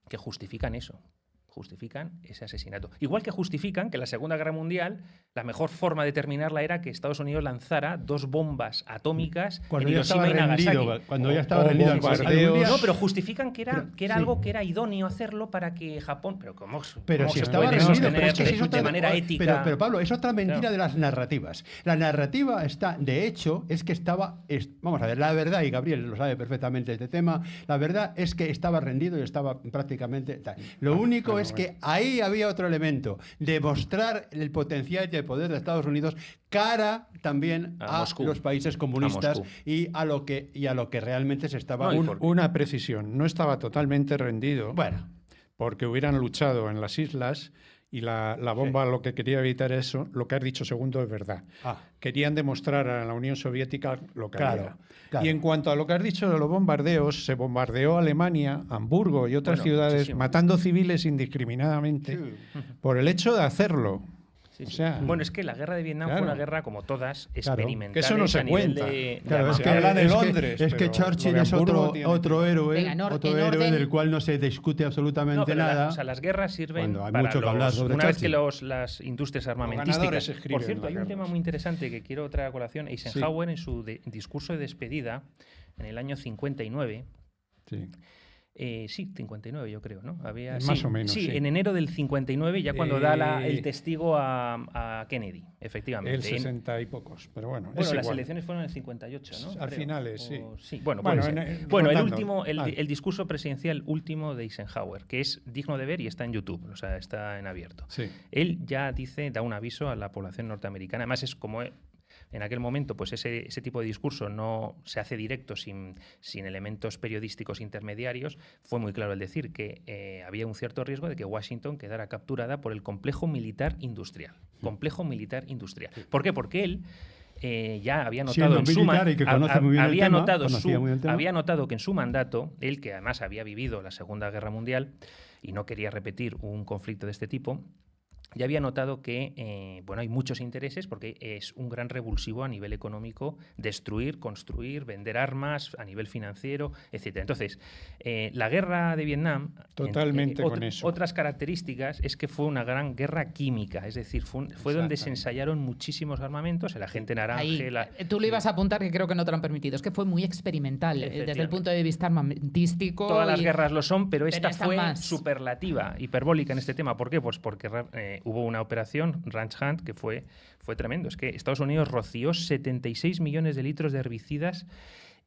que justifican eso. Justifican ese asesinato. Igual que justifican que en la Segunda Guerra Mundial la mejor forma de terminarla era que Estados Unidos lanzara 2 bombas atómicas Cuando en ya Hiroshima estaba y Nagasaki. rendido, cuando ya estaba O rendido bombardeos. algún día- No, pero justifican que era sí. algo que era idóneo hacerlo para que Japón... Pero ¿cómo, Pero cómo si se estaba puede rendido, sostener pero es que esa es otra, de manera ética? Pero Pablo, es otra mentira Claro. de las narrativas. La narrativa está, de hecho, es que estaba, vamos a ver, la verdad, y Gabriel lo sabe perfectamente este tema, la verdad es que estaba rendido y estaba prácticamente tal. Lo único es que ahí había otro elemento, demostrar el potencial y el poder de Estados Unidos cara también A a Moscú. los países comunistas Moscú. y a lo que realmente se estaba... No, y Una precisión. No estaba totalmente rendido. Bueno, Porque hubieran luchado en las islas y la bomba lo que quería evitar eso, lo que has dicho segundo es verdad. Querían demostrar a la Unión Soviética lo que Claro, había. claro. Y en cuanto a lo que has dicho de los bombardeos, se bombardeó Alemania, Hamburgo y otras Bueno, ciudades, muchísimo. matando civiles indiscriminadamente por el hecho de hacerlo. Sí, O sí. sea, Bueno, es que la guerra de Vietnam claro. fue una guerra, como todas, Claro, experimental. que eso no se a nivel cuenta. de Claro, es que, Habla de es que- Londres, es que pero Churchill lo de es Hamburgo tiene- otro héroe, Venga, otro en héroe orden. del cual no se discute absolutamente No, pero nada. o sea, las guerras sirven Cuando hay para mucho que hablar sobre una vez Churchill. que las industrias ganadores armamentísticas... escriben Por cierto, las hay un guerras. tema muy interesante que quiero traer a colación. Eisenhower, en su discurso de despedida, en el año 59... Sí. Sí, 59 yo creo, ¿no? Más o menos, Sí, sí. en enero del 59, ya cuando da el testigo a Kennedy, efectivamente. El 60 y pocos, pero bueno, Bueno, es las igual. elecciones fueron en el 58, ¿no? Al Creo. finales, sí. Sí, bueno, Bueno, puede ser. en- Bueno, el rotando. último, Vale. el discurso presidencial último de Eisenhower, que es digno de ver y está en YouTube, o sea, está en abierto. Sí. Él ya da un aviso a la población norteamericana. Además, es como en aquel momento, pues ese tipo de discurso no se hace directo sin elementos periodísticos intermediarios. Fue muy claro el decir que había un cierto riesgo de que Washington quedara capturada por el complejo militar industrial. Complejo militar industrial. ¿Por qué? Porque él ya había notado Siendo militar y que conoce muy bien el tema, conocía muy bien el tema. había notado que en su mandato, él que además había vivido la Segunda Guerra Mundial y no quería repetir un conflicto de este tipo, ya había notado que hay muchos intereses porque es un gran revulsivo a nivel económico destruir, construir, vender armas a nivel financiero, etc. Entonces, la guerra de Vietnam, totalmente con eso. Otras características es que fue una gran guerra química, es decir, fue donde se ensayaron muchísimos armamentos, el agente naranja... Tú le ibas a apuntar, que creo que no te lo han permitido, es que fue muy experimental desde el punto de vista armamentístico. Todas las guerras lo son, pero esta fue superlativa, hiperbólica en este tema. ¿Por qué? Pues porque hubo una operación, Ranch Hand, que fue tremendo. Es que Estados Unidos roció 76 millones de litros de herbicidas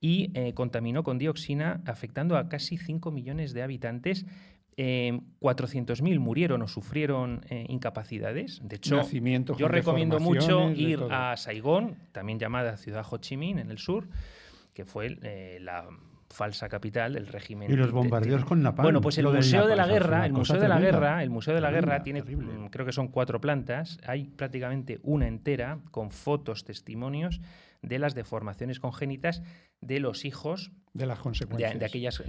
y contaminó con dioxina, afectando a casi 5 millones de habitantes. 400.000 murieron o sufrieron incapacidades. De hecho, yo recomiendo mucho ir a Saigón, también llamada Ciudad Ho Chi Minh, en el sur, que fue la falsa capital del régimen. Y los bombardeos con napalm. Bueno, pues el Museo de la Guerra tiene, creo que son 4 plantas. Hay prácticamente una entera con fotos, testimonios de las deformaciones congénitas de los hijos de las consecuencias de aquellas.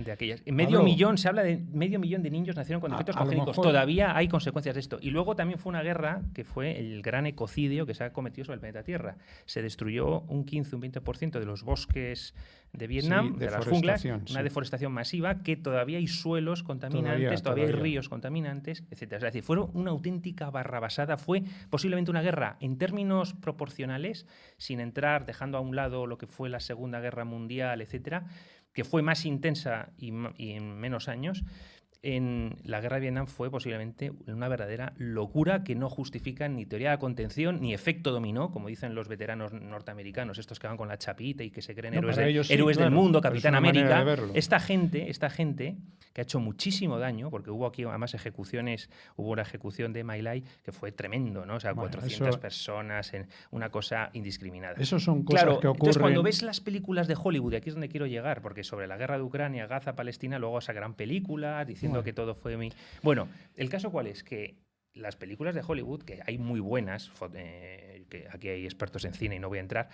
Medio millón, se habla de medio millón de niños nacieron con defectos congénitos. Todavía hay consecuencias de esto. Y luego también fue una guerra que fue el gran ecocidio que se ha cometido sobre el planeta Tierra. Se destruyó un 15, un 20% de los bosques de Vietnam, de las junglas, una deforestación masiva, que todavía hay suelos contaminantes, todavía hay ríos contaminantes, etc. Es decir, fue una auténtica barrabasada. Fue posiblemente una guerra en términos proporcionales, sin entrar, dejando a un lado lo que fue la Segunda Guerra Mundial, etcétera, que fue más intensa y en menos años. En la guerra de Vietnam fue posiblemente una verdadera locura que no justifica ni teoría de contención ni efecto dominó, como dicen los veteranos norteamericanos, estos que van con la chapita y que se creen héroes del mundo, Capitán América. Esta gente que ha hecho muchísimo daño, porque hubo aquí además ejecuciones, hubo una ejecución de My Lai que fue tremendo, ¿no? O sea, 400 personas, en una cosa indiscriminada. Eso son cosas que ocurren. Entonces, cuando ves las películas de Hollywood, y aquí es donde quiero llegar, porque sobre la guerra de Ucrania, Gaza, Palestina, luego sacarán películas diciendo que todo fue muy... Bueno, el caso cuál es, que las películas de Hollywood, que hay muy buenas, que aquí hay expertos en cine y no voy a entrar,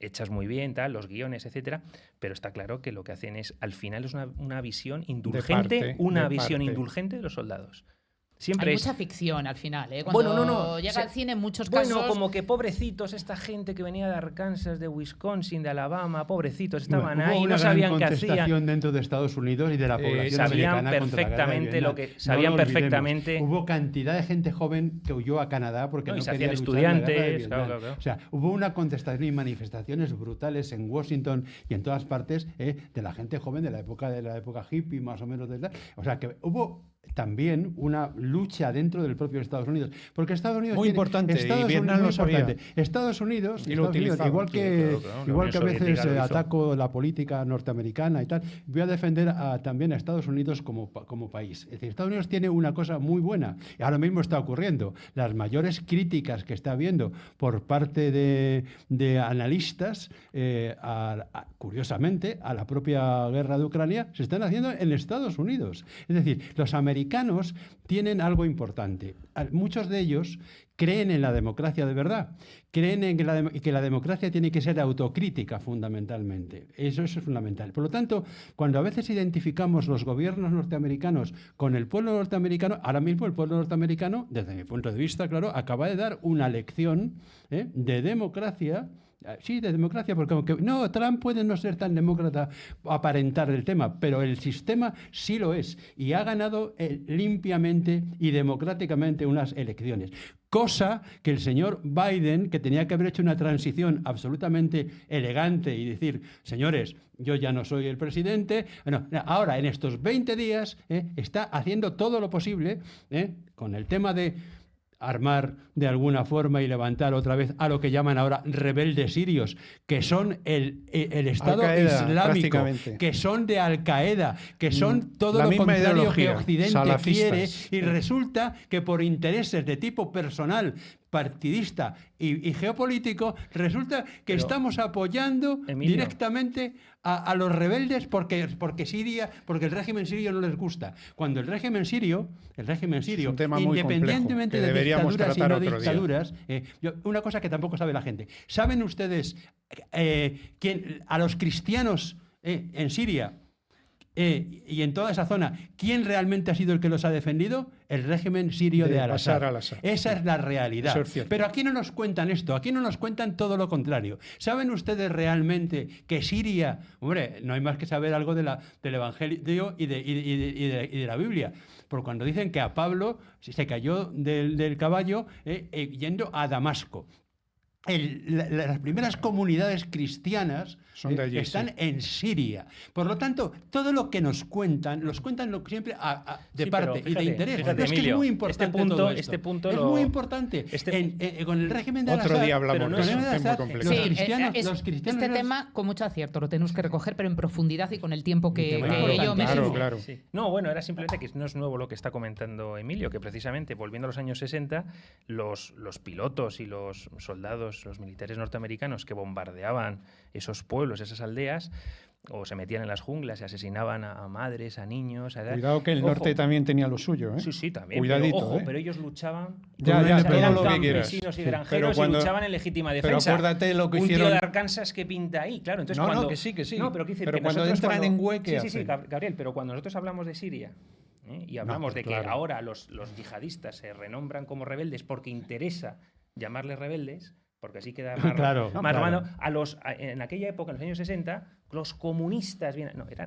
hechas muy bien, tal, los guiones, etcétera, pero está claro que lo que hacen es, al final es una visión indulgente, indulgente de los soldados. Siempre hay mucha ficción al final, ¿eh? Cuando llega al cine en muchos casos... Bueno, como que pobrecitos, esta gente que venía de Arkansas, de Wisconsin, de Alabama, pobrecitos, estaban ahí, no sabían qué hacían. Hubo una contestación dentro de Estados Unidos y de la población sabían americana perfectamente contra la guerra sabían perfectamente. Hubo cantidad de gente joven que huyó a Canadá porque no quería luchar estudiantes, en la guerra de Vietnam. Claro. O sea, hubo una contestación y manifestaciones brutales en Washington y en todas partes de la gente joven de la época hippie, más o menos. O sea, que hubo también una lucha dentro del propio Estados Unidos, porque Estados Unidos muy importante, y Vietnam lo sabía. Igual que a veces ataco la política norteamericana y tal, voy a defender también a Estados Unidos como país. Es decir, Estados Unidos tiene una cosa muy buena, y ahora mismo está ocurriendo. Las mayores críticas que está habiendo por parte de analistas, curiosamente, a la propia guerra de Ucrania, se están haciendo en Estados Unidos. Es decir, los americanos tienen algo importante. Muchos de ellos creen en la democracia de verdad, creen en que la democracia tiene que ser autocrítica fundamentalmente. Eso es fundamental. Por lo tanto, cuando a veces identificamos los gobiernos norteamericanos con el pueblo norteamericano, ahora mismo el pueblo norteamericano, desde mi punto de vista, claro, acaba de dar una lección de democracia. Sí, de democracia, porque aunque no, Trump puede no ser tan demócrata, aparentar el tema, pero el sistema sí lo es y ha ganado limpiamente y democráticamente unas elecciones. Cosa que el señor Biden, que tenía que haber hecho una transición absolutamente elegante y decir, señores, yo ya no soy el presidente, no, ahora en estos 20 días está haciendo todo lo posible con el tema de armar de alguna forma y levantar otra vez a lo que llaman ahora rebeldes sirios, que son el Estado Islámico, que son de Al-Qaeda, que son todo lo contrario que Occidente quiere, y resulta que por intereses de tipo personal, partidista y geopolítico, resulta que estamos apoyando directamente a los rebeldes porque el régimen sirio no les gusta. Cuando el régimen sirio, independientemente de dictaduras y no dictaduras, una cosa que tampoco sabe la gente. ¿Saben ustedes a los cristianos en Siria y en toda esa zona, ¿quién realmente ha sido el que los ha defendido? El régimen sirio de Al-Assad. Esa es la realidad. Es Pero aquí no nos cuentan esto, aquí no nos cuentan todo lo contrario. ¿Saben ustedes realmente que Siria, hombre, no hay más que saber algo del Evangelio y de la Biblia? Porque cuando dicen que a Pablo se cayó del caballo yendo a Damasco. Las primeras comunidades cristianas son de allí, están en Siria. Por lo tanto, todo lo que nos cuentan siempre de parte fíjate, y de interés. Fíjate, es que Emilio, es muy importante todo esto. Este punto es muy importante. Con el régimen de Al-Assad... Otro día hablamos de eso, es muy complejo. Los cristianos... Este tema, con mucho acierto, lo tenemos que recoger, pero en profundidad y con el tiempo que ello merece. Claro. Sí. No, bueno, era simplemente que no es nuevo lo que está comentando Emilio, que precisamente, volviendo a los años 60, los pilotos y los soldados, los militares norteamericanos que bombardeaban esos pueblos, esas aldeas, o se metían en las junglas y asesinaban a madres, a niños. Cuidado que el norte también tenía lo suyo, ¿eh? Sí, también. Cuidadito, pero ellos luchaban. Eran lo que campesinos y granjeros y luchaban en legítima defensa. Pero acuérdate lo que hicieron. Un tío de Arkansas que pinta ahí, claro. Entonces, que sí. No, pero, decir, pero que cuando entran en hueque. Sí, Gabriel, pero cuando nosotros hablamos de Siria y hablamos de que ahora los yihadistas se renombran como rebeldes porque interesa llamarles rebeldes, porque así queda más romano. En aquella época, en los años 60, los comunistas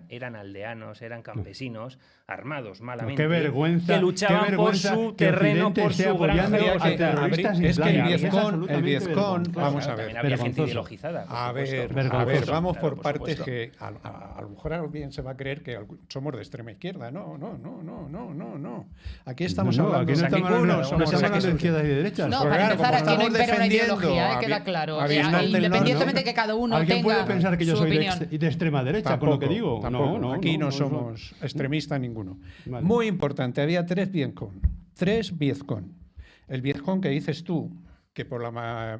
eran aldeanos, eran campesinos, armados malamente, qué vergüenza, que luchaban por su terreno, por su granja. Es que el Viezcón, vamos a ver. Había gente ideologizada. A ver, vamos por partes, que a lo mejor alguien se va a creer que somos de extrema izquierda. No. Aquí estamos hablando de izquierda y de derecha. No, para empezar, aquí no impera una ideología, queda claro. Independientemente que cada uno ¿Alguien tenga puede pensar que yo soy opinión de extrema derecha tampoco, con lo que digo? Tampoco. No, aquí no somos extremistas ninguno. Vale. Muy importante, había tres Viezcón. El Viezcón que dices tú, que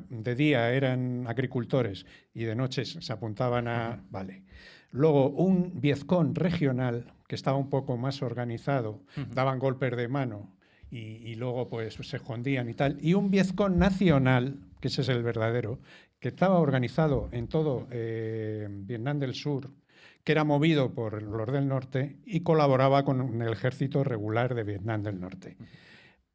de día eran agricultores y de noche se apuntaban a... Vale. Luego un Viezcón regional que estaba un poco más organizado, daban golpes de mano y luego pues se escondían y tal. Y un Viezcón nacional, que ese es el verdadero, que estaba organizado en todo Vietnam del Sur, que era movido por los del norte y colaboraba con el ejército regular de Vietnam del Norte.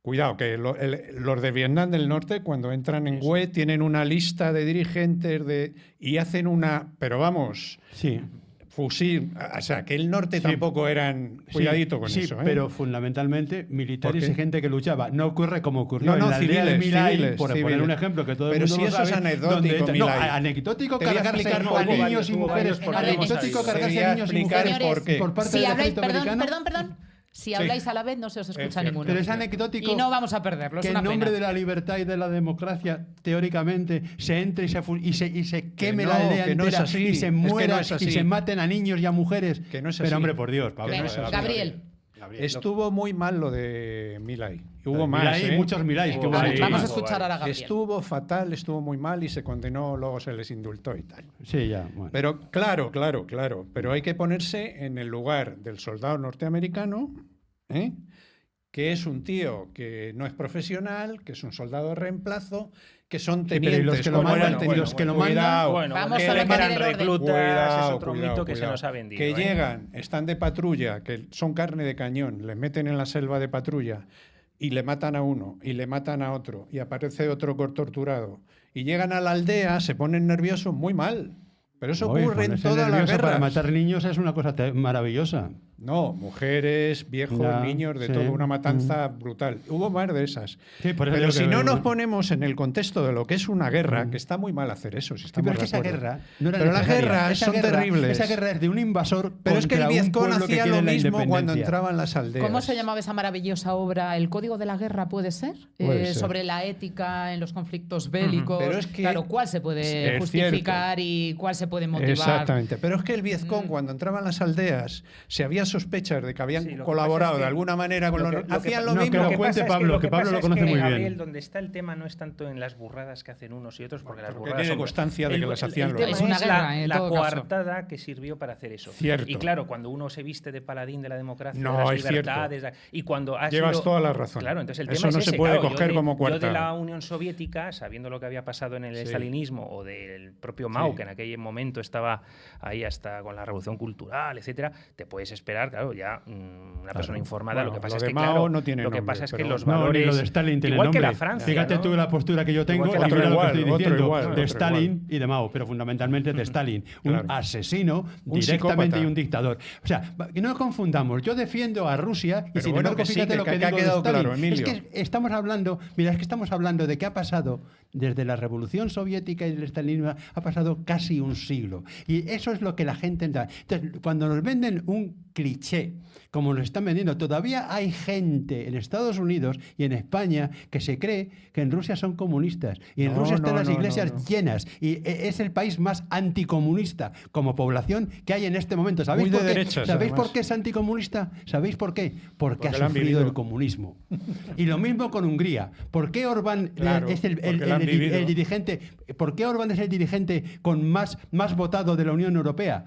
Cuidado, que los de Vietnam del Norte, cuando entran en Hue, tienen una lista de dirigentes y hacen una... Pero vamos... Sí. Fusil, o sea, que el norte tampoco eran... Cuidadito con eso, ¿eh? Pero fundamentalmente militares y gente que luchaba. No ocurre como ocurrió en la aldea de civiles, Milay, por poner un ejemplo que todo el mundo lo sabe. Pero si eso es anecdótico, Milay. Anecdótico cargarse a niños y mujeres. Anecdótico cargarse a niños y mujeres por parte del ejército americano. Perdón. Si habláis a la vez, no se os escucha ninguno. Pero es anecdótico. Y no vamos a perderlo. Que en nombre de la libertad y de la democracia, teóricamente, se entre y se queme la aldea entera y se muera y se maten a niños y a mujeres. Que no es así. Pero, hombre, por Dios, Pablo. Gabriel. Estuvo muy mal lo de Milay. Hubo más. Muchos Milay. Vamos a escuchar ahora a Gabriel. Estuvo fatal, estuvo muy mal y se condenó, luego se les indultó y tal. Sí, ya. Bueno. Pero claro. Pero hay que ponerse en el lugar del soldado norteamericano, que es un tío que no es profesional, que es un soldado de reemplazo, que son tenientes. Y los que lo mandan, vamos a ver que eran reclutas, es otro mito que se nos ha vendido. Que llegan, están de patrulla, que son carne de cañón, les meten en la selva de patrulla y le matan a uno, y le matan a otro, y aparece otro torturado. Y llegan a la aldea, se ponen nerviosos, muy mal. Pero eso ocurre en todas las guerras. Para matar niños es una cosa maravillosa. No, mujeres, viejos, niños, de todo, una matanza brutal. Hubo más de esas. Sí, pero si no nos ponemos en el contexto de lo que es una guerra, que está muy mal hacer eso, si estamos pero es que esa guerra no era pero las guerras son terribles. Esa guerra es de un invasor pero es que el Viezcón hacía lo mismo cuando entraban las aldeas. ¿Cómo se llamaba esa maravillosa obra? ¿El Código de la Guerra puede ser? Sobre la ética en los conflictos bélicos. Pero es que, claro, ¿cuál se puede justificar y cuál se puede motivar? Exactamente. Pero es que el Viezcón, cuando entraban las aldeas, se había sospechas de que habían colaborado de alguna manera con los... Hacían lo mismo. Que lo cuente Pablo, que Pablo lo conoce muy bien. Donde está el tema no es tanto en las burradas que hacen unos y otros, porque las burradas tiene constancia de que las hacían los otros. Es una guerra, la coartada que sirvió para hacer eso. Cierto. Y claro, cuando uno se viste de paladín de la democracia, no, de las es libertades, cierto. Y cuando llevas toda la razón. Claro, entonces el eso tema no es ese, se puede claro, coger como coartada. Yo de la Unión Soviética, sabiendo lo que había pasado en el estalinismo o del propio Mao, que en aquel momento estaba ahí hasta con la revolución cultural, etcétera, te puedes esperar, claro, ya una persona informada. Lo que pasa es que, claro, no tiene lo que nombre, pasa es que los no, valores, lo de Stalin tiene igual nombre. que la Francia, fíjate tú la postura que yo tengo, Igual que mira lo que igual, estoy diciendo, igual, de Stalin y de Mao, pero fundamentalmente de Stalin, un asesino un directamente psicópata. Y un dictador. O sea, que no confundamos, yo defiendo a Rusia y pero sin bueno, embargo, que fíjate sí, lo que ha digo quedado de Stalin. claro, Emilio. Es que estamos hablando de qué ha pasado desde la Revolución Soviética y el estalinismo, ha pasado casi un siglo. Y eso es lo que la gente... Entonces, cuando nos venden un cliché, como nos están vendiendo, todavía hay gente en Estados Unidos y en España que se cree que en Rusia son comunistas. Y en Rusia están las iglesias llenas. Y es el país más anticomunista como población que hay en este momento. ¿Sabéis Muy por de qué? derechas, ¿Sabéis además. por qué es anticomunista? ¿Sabéis por qué? Porque ha lo han sufrido vivido. el comunismo. Y lo mismo con Hungría. ¿Por qué Orbán Claro, es el dirigente? ¿Por qué Orbán es el dirigente con más votado de la Unión Europea?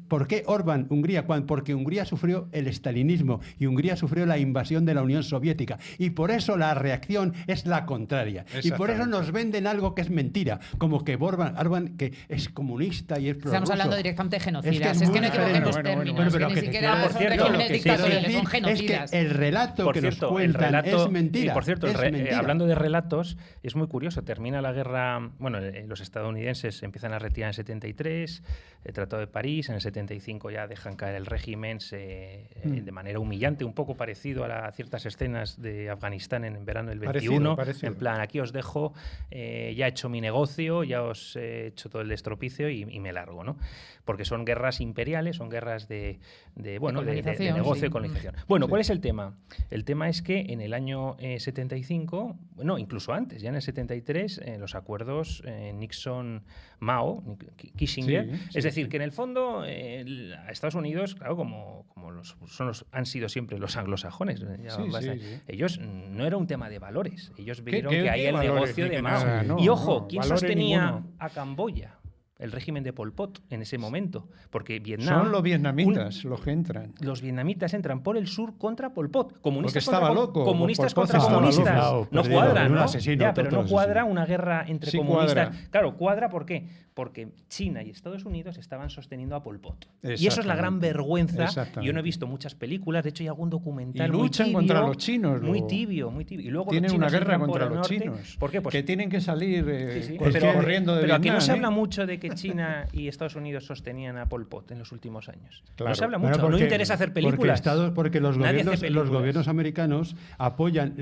¿Por qué Orbán, Hungría? Porque Hungría sufrió el estalinismo y Hungría sufrió la invasión de la Unión Soviética. Y por eso la reacción es la contraria. Y por eso nos venden algo que es mentira, como que Orbán que es comunista y es prorruso. Estamos hablando directamente de genocidas. Es que no equivoquemos bueno, términos, pero que que ni siquiera por cierto, regímenes dictatoriales, son es genocidas. que el relato Por que cierto, nos cuentan es mentira. Y por cierto, es mentira. hablando de relatos, es muy curioso. Termina la guerra, bueno, los estadounidenses empiezan a retirar en 73, el Tratado de París, en el 75 ya dejan caer el régimen de manera humillante, un poco parecido a ciertas escenas de Afganistán en verano del 21, parecido. En plan, aquí os dejo, ya he hecho mi negocio, ya os he hecho todo el estropicio y me largo, ¿no? Porque son guerras imperiales, son guerras de negocio y colonización. Bueno, ¿cuál es el tema? El tema es que en el año 75, no, incluso antes, ya en el 73, los acuerdos Nixon-Mao, Kissinger, es decir, que en el fondo a Estados Unidos, claro, como han sido siempre los anglosajones, ellos no era un tema de valores, ellos vieron que hay el negocio de Mao. Y ojo, ¿quién sostenía a Camboya? El régimen de Pol Pot en ese momento, porque Vietnam... Son los vietnamitas los que entran. Los vietnamitas entran por el sur contra Pol Pot. Comunistas porque estaba loco. Comunistas Pol Pot contra comunistas. Loco, no perdido, cuadra, ¿no? Asesino, pero no cuadra una guerra entre comunistas. Cuadra. Claro, cuadra ¿por qué? Porque China y Estados Unidos estaban sosteniendo a Pol Pot. Y eso es la gran vergüenza. Yo no he visto muchas películas, de hecho hay algún documental y luchan muy tibio, contra los chinos. Muy tibio. Y luego tienen los una guerra entran contra por el los norte. chinos. ¿Por qué? Pues, que tienen que salir corriendo de pero aquí no se Vietnam, habla mucho de que China y Estados Unidos sostenían a Pol Pot en los últimos años. Claro. No se habla mucho, no interesa hacer películas. Porque los películas. gobiernos americanos apoyan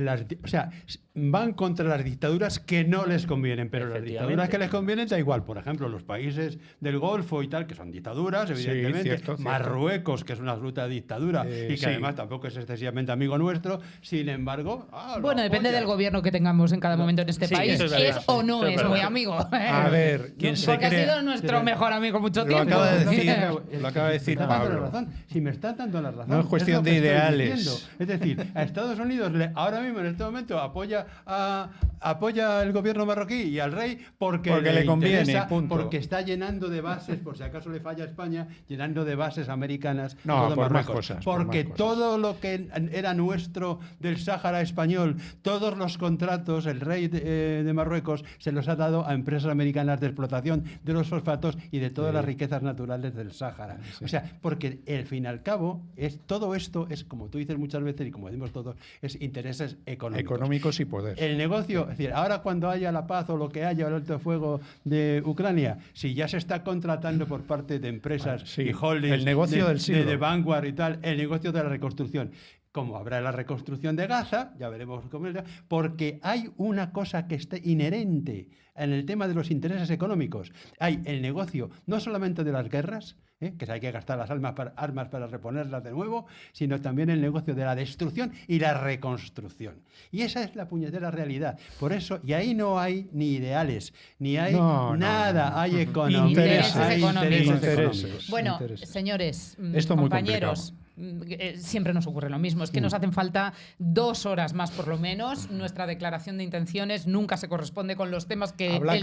van contra las dictaduras que no les convienen, pero las dictaduras que les convienen da igual. Por ejemplo, los países del Golfo y tal, que son dictaduras, evidentemente. Cierto. Marruecos, que es una absoluta dictadura y que además tampoco es excesivamente amigo nuestro. Sin embargo, bueno, depende del gobierno que tengamos en cada momento en este país. ¿Es o no es muy amigo? A ver, ¿quién se porque cree? ha sido nuestro mejor amigo mucho tiempo. Lo acaba de decir Pablo. Si me está dando la razón. No es cuestión de ideales. Es decir, a Estados Unidos ahora mismo en este momento apoya el gobierno marroquí y al rey porque le conviene, interesa, porque está llenando de bases, por si acaso le falla a España, llenando de bases americanas todo por Marruecos. más cosas, porque por más todo lo que era nuestro del Sáhara español, todos los contratos, el rey de Marruecos se los ha dado a empresas americanas de explotación de los fosfatos y de todas las riquezas naturales del Sáhara. O sea, porque al fin y al cabo todo esto es, como tú dices muchas veces y como decimos todos, es intereses económicos y poder. El negocio, es decir, ahora cuando haya la paz o lo que haya, el alto fuego de Ucrania, si ya se está contratando por parte de empresas y holdings, el negocio del siglo. de Vanguard y tal, el negocio de la reconstrucción. Como habrá la reconstrucción de Gaza, ya veremos cómo es, porque hay una cosa que está inherente en el tema de los intereses económicos. Hay el negocio no solamente de las guerras, que hay que gastar las armas para reponerlas de nuevo, sino también el negocio de la destrucción y la reconstrucción. Y esa es la puñetera realidad. Por eso, y ahí no hay ni ideales, ni hay nada, hay economía. Intereses económicos. Intereses económicos. Bueno, señores, esto muy compañeros, complicado. siempre nos ocurre lo mismo. Es que nos hacen falta 2 horas más por lo menos. Nuestra declaración de intenciones nunca se corresponde con los temas que habrá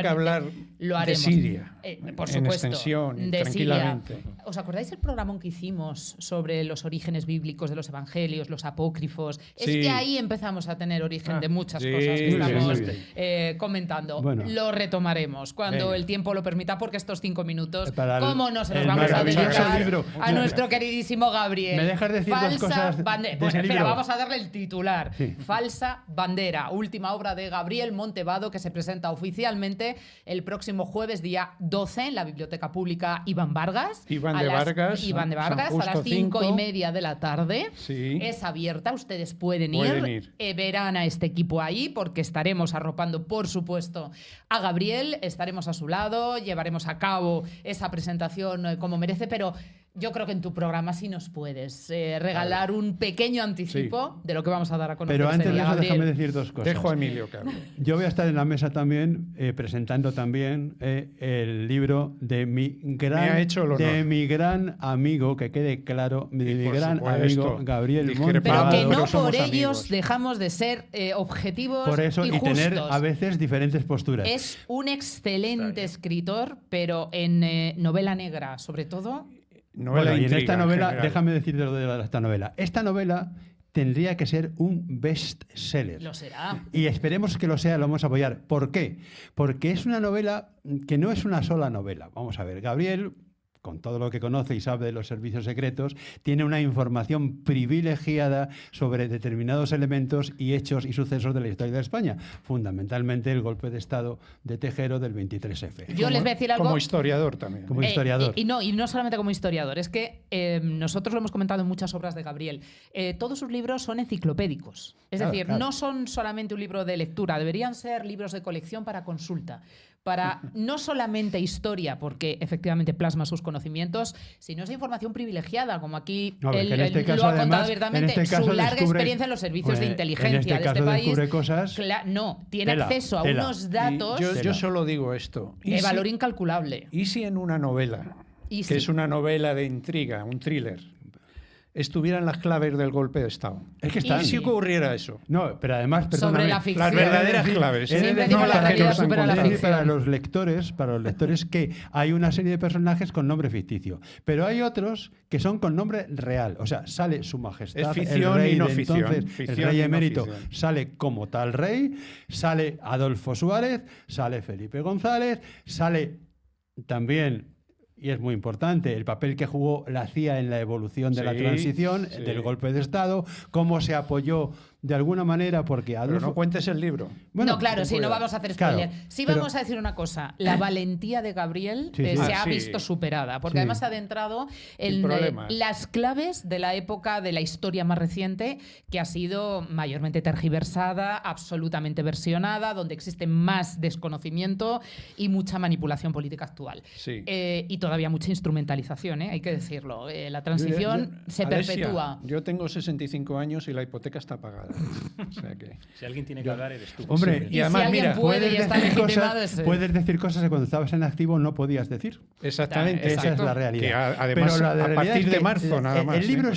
que hablar de Siria. Por supuesto. En extensión, de tranquilamente. Siria. ¿Os acordáis del programa que hicimos sobre los orígenes bíblicos de los evangelios, los apócrifos? Es que ahí empezamos a tener origen de muchas cosas que estamos comentando. Bueno. Lo retomaremos cuando el tiempo lo permita, porque estos 5 minutos, ¿cómo no se los el vamos a dedicar libro. a nuestro queridísimo Gabriel? ¿Me dejas decir dos cosas de ese espera, libro? vamos a darle el titular. Sí. Falsa bandera, última obra de Gabriel Montevado, que se presenta oficialmente el próximo jueves, día 12, en la Biblioteca Pública Iván de Vargas, a las 5:30 de la tarde. Sí. Es abierta, ustedes pueden ir. Verán a este equipo ahí, porque estaremos arropando, por supuesto, a Gabriel, estaremos a su lado, llevaremos a cabo esa presentación como merece, pero yo creo que en tu programa sí nos puedes regalar un pequeño anticipo de lo que vamos a dar a conocer. Pero antes de eso, Gabriel, déjame decir 2 cosas. Dejo a Emilio que hable. Yo voy a estar en la mesa también presentando también el libro de mi gran amigo, que quede claro, de mi gran amigo Gabriel Montevado. Pero que no por ellos dejamos de ser objetivos por eso, y tener justos. a veces diferentes posturas. Es un excelente escritor, pero en novela negra, sobre todo. Y en esta novela, déjame decirte lo de esta novela. Esta novela tendría que ser un bestseller. Lo será. Y esperemos que lo sea, lo vamos a apoyar. ¿Por qué? Porque es una novela que no es una sola novela. Vamos a ver, Gabriel, con todo lo que conoce y sabe de los servicios secretos, tiene una información privilegiada sobre determinados elementos y hechos y sucesos de la historia de España, fundamentalmente el golpe de Estado de Tejero del 23F. Yo les voy a decir algo. Como historiador también. Como historiador. Y no solamente como historiador, es que nosotros lo hemos comentado en muchas obras de Gabriel. Todos sus libros son enciclopédicos. Es decir, no son solamente un libro de lectura, deberían ser libros de colección para consulta. Para no solamente historia, porque efectivamente plasma sus conocimientos, sino esa información privilegiada, como aquí él lo ha contado abiertamente, su larga experiencia en los servicios de inteligencia de este país. Cosas, tiene acceso a unos datos yo solo digo esto. de valor incalculable. ¿Y si en una novela, es una novela de intriga, un thriller, estuvieran las claves del golpe de Estado? Es que están. ¿Y si ocurriera eso? No, pero además, perdóname, sobre la ficción. Las verdaderas claves. Para los lectores que hay una serie de personajes con nombre ficticio, pero hay otros que son con nombre real. O sea, sale Su Majestad, es ficción, el rey y no de ficción. entonces, Ficción el rey y no emérito, ficción. sale como tal rey, sale Adolfo Suárez, sale Felipe González, sale también, y es muy importante, el papel que jugó la CIA en la evolución de la transición, del golpe de Estado, cómo se apoyó de alguna manera, porque Adolfo... Pero no cuentes el libro. Bueno, no, claro, sí, no vamos a hacer spoiler. Sí, vamos a decir una cosa. La valentía de Gabriel se ha visto superada, porque además se ha adentrado en las claves de la época de la historia más reciente, que ha sido mayormente tergiversada, absolutamente versionada, donde existe más desconocimiento y mucha manipulación política actual. Sí. Y todavía mucha instrumentalización, hay que decirlo. La transición se perpetúa. Yo tengo 65 años y la hipoteca está pagada. O sea que, si alguien tiene que hablar, eres tú. Hombre, y además, si mira, puedes decir cosas que cuando estabas en activo no podías decir. Exactamente. Esa es la realidad. Que además, pero la a partir de marzo nada más. El libro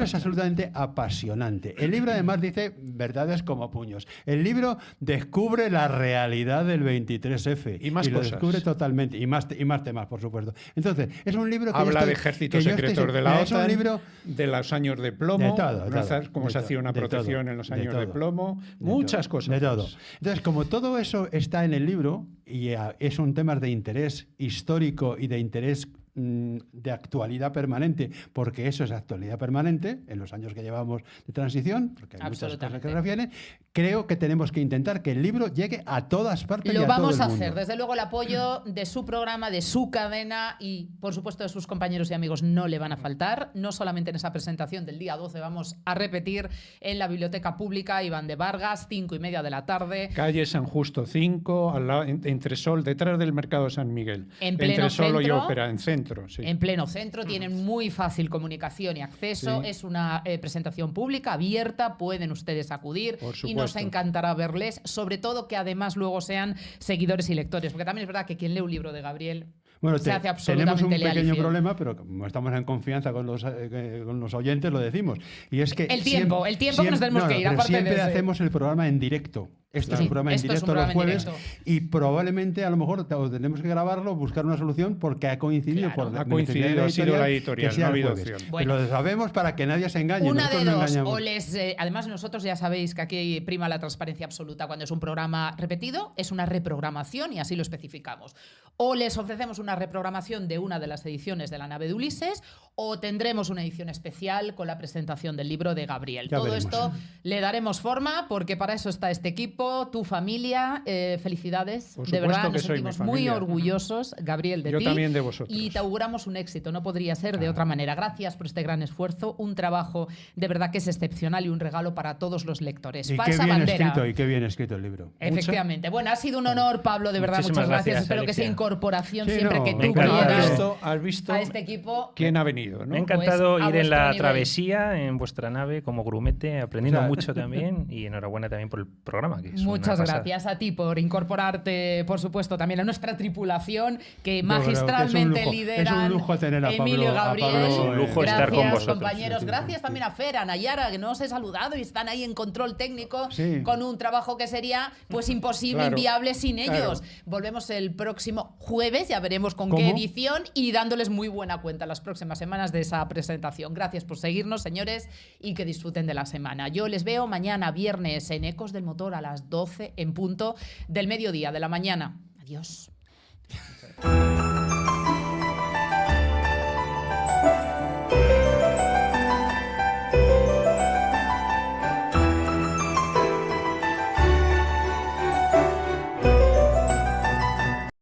es absolutamente apasionante. El libro además dice verdades como puños. El libro descubre la realidad del 23F. Y más lo cosas. Descubre totalmente. Y más temas, por supuesto. Entonces, es un libro que habla de ejércitos secretos de la OTAN, de los años de plomo, cómo se hacía una protección en los años de plomo, muchas cosas. De todo. Entonces, como todo eso está en el libro, y es un tema de interés histórico y de interés de actualidad permanente, porque eso es actualidad permanente en los años que llevamos de transición, porque hay muchas cosas que se refieren, creo que tenemos que intentar que el libro llegue a todas partes. Lo y a vamos todo el a hacer. mundo. Desde luego el apoyo de su programa, de su cadena y, por supuesto, de sus compañeros y amigos no le van a faltar. No solamente en esa presentación del día 12, vamos a repetir en la Biblioteca Pública Iván de Vargas, 5:30 de la tarde. Calle San Justo 5, al lado, entre Sol, detrás del Mercado de San Miguel. Entre Sol y Ópera, en centro. Sí. En pleno centro, tienen muy fácil comunicación y acceso. Es una presentación pública, abierta, pueden ustedes acudir y nos encantará verles, sobre todo que además luego sean seguidores y lectores, porque también es verdad que quien lee un libro de Gabriel Bueno, se hace absolutamente tenemos un leal y pequeño fiel. problema, pero como estamos en confianza con los oyentes, lo decimos. Y es que El tiempo que nos tenemos que ir, pero aparte siempre de ese. hacemos el programa en directo. Esto es un programa en Esto es un directo los programa en jueves directo. y probablemente a lo mejor tenemos que grabarlo, buscar una solución porque ha coincidido Claro. por la Ha coincidido, necesidad ha sido la que editorial, sea no ha el habido jueves. opción. Bueno. Pero lo sabemos para que nadie se engañe. Una de nosotros no dos, engañamos. o además nosotros ya sabéis que aquí prima la transparencia absoluta cuando es un programa repetido, es una reprogramación y así lo especificamos. O les ofrecemos una reprogramación de una de las ediciones de La nave de Ulises, o tendremos una edición especial con la presentación del libro de Gabriel. Ya Todo veremos. esto le daremos forma porque para eso está este equipo, tu familia. Felicidades. Por De supuesto verdad, que nos soy mi sentimos muy familia. orgullosos, Gabriel, de Yo ti. también de vosotros. Y te auguramos un éxito, no podría ser de otra manera. Gracias por este gran esfuerzo, un trabajo de verdad que es excepcional y un regalo para todos los lectores. Y qué Falsa bien bandera. escrito, y qué bien escrito el libro. Efectivamente. Bueno, ha sido un honor, Pablo, de verdad, Muchísimas muchas gracias. gracias, Espero que esa Alexia. incorporación Sí, siempre no, que me tú encanta. quieras Has visto a este equipo. quién ha venido, ¿no? Me ha encantado Pues a ir en vuestro la nivel. travesía en vuestra nave como grumete, aprendiendo O sea, mucho también y enhorabuena también por el programa. Que es Muchas una pasada. gracias a ti por incorporarte, por supuesto, también a nuestra tripulación que Yo creo que magistralmente es un lujo. lideran Es un lujo tener a Emilio Pablo- a Gabriel. Pablo, Es un lujo Gracias, estar con vosotros. compañeros. Sí, sí, Gracias sí. también a Fer, a Nayara, que no os he saludado y están ahí en control técnico Sí. con un trabajo que sería pues imposible, Claro, inviable sin claro. ellos. Volvemos el próximo jueves, ya veremos con ¿Cómo? qué edición y dándoles muy buena cuenta las próximas semanas de esa presentación. Gracias por seguirnos, señores, y que disfruten de la semana. Yo les veo mañana viernes en Ecos del Motor a las 12 en punto del mediodía de la mañana. Adiós.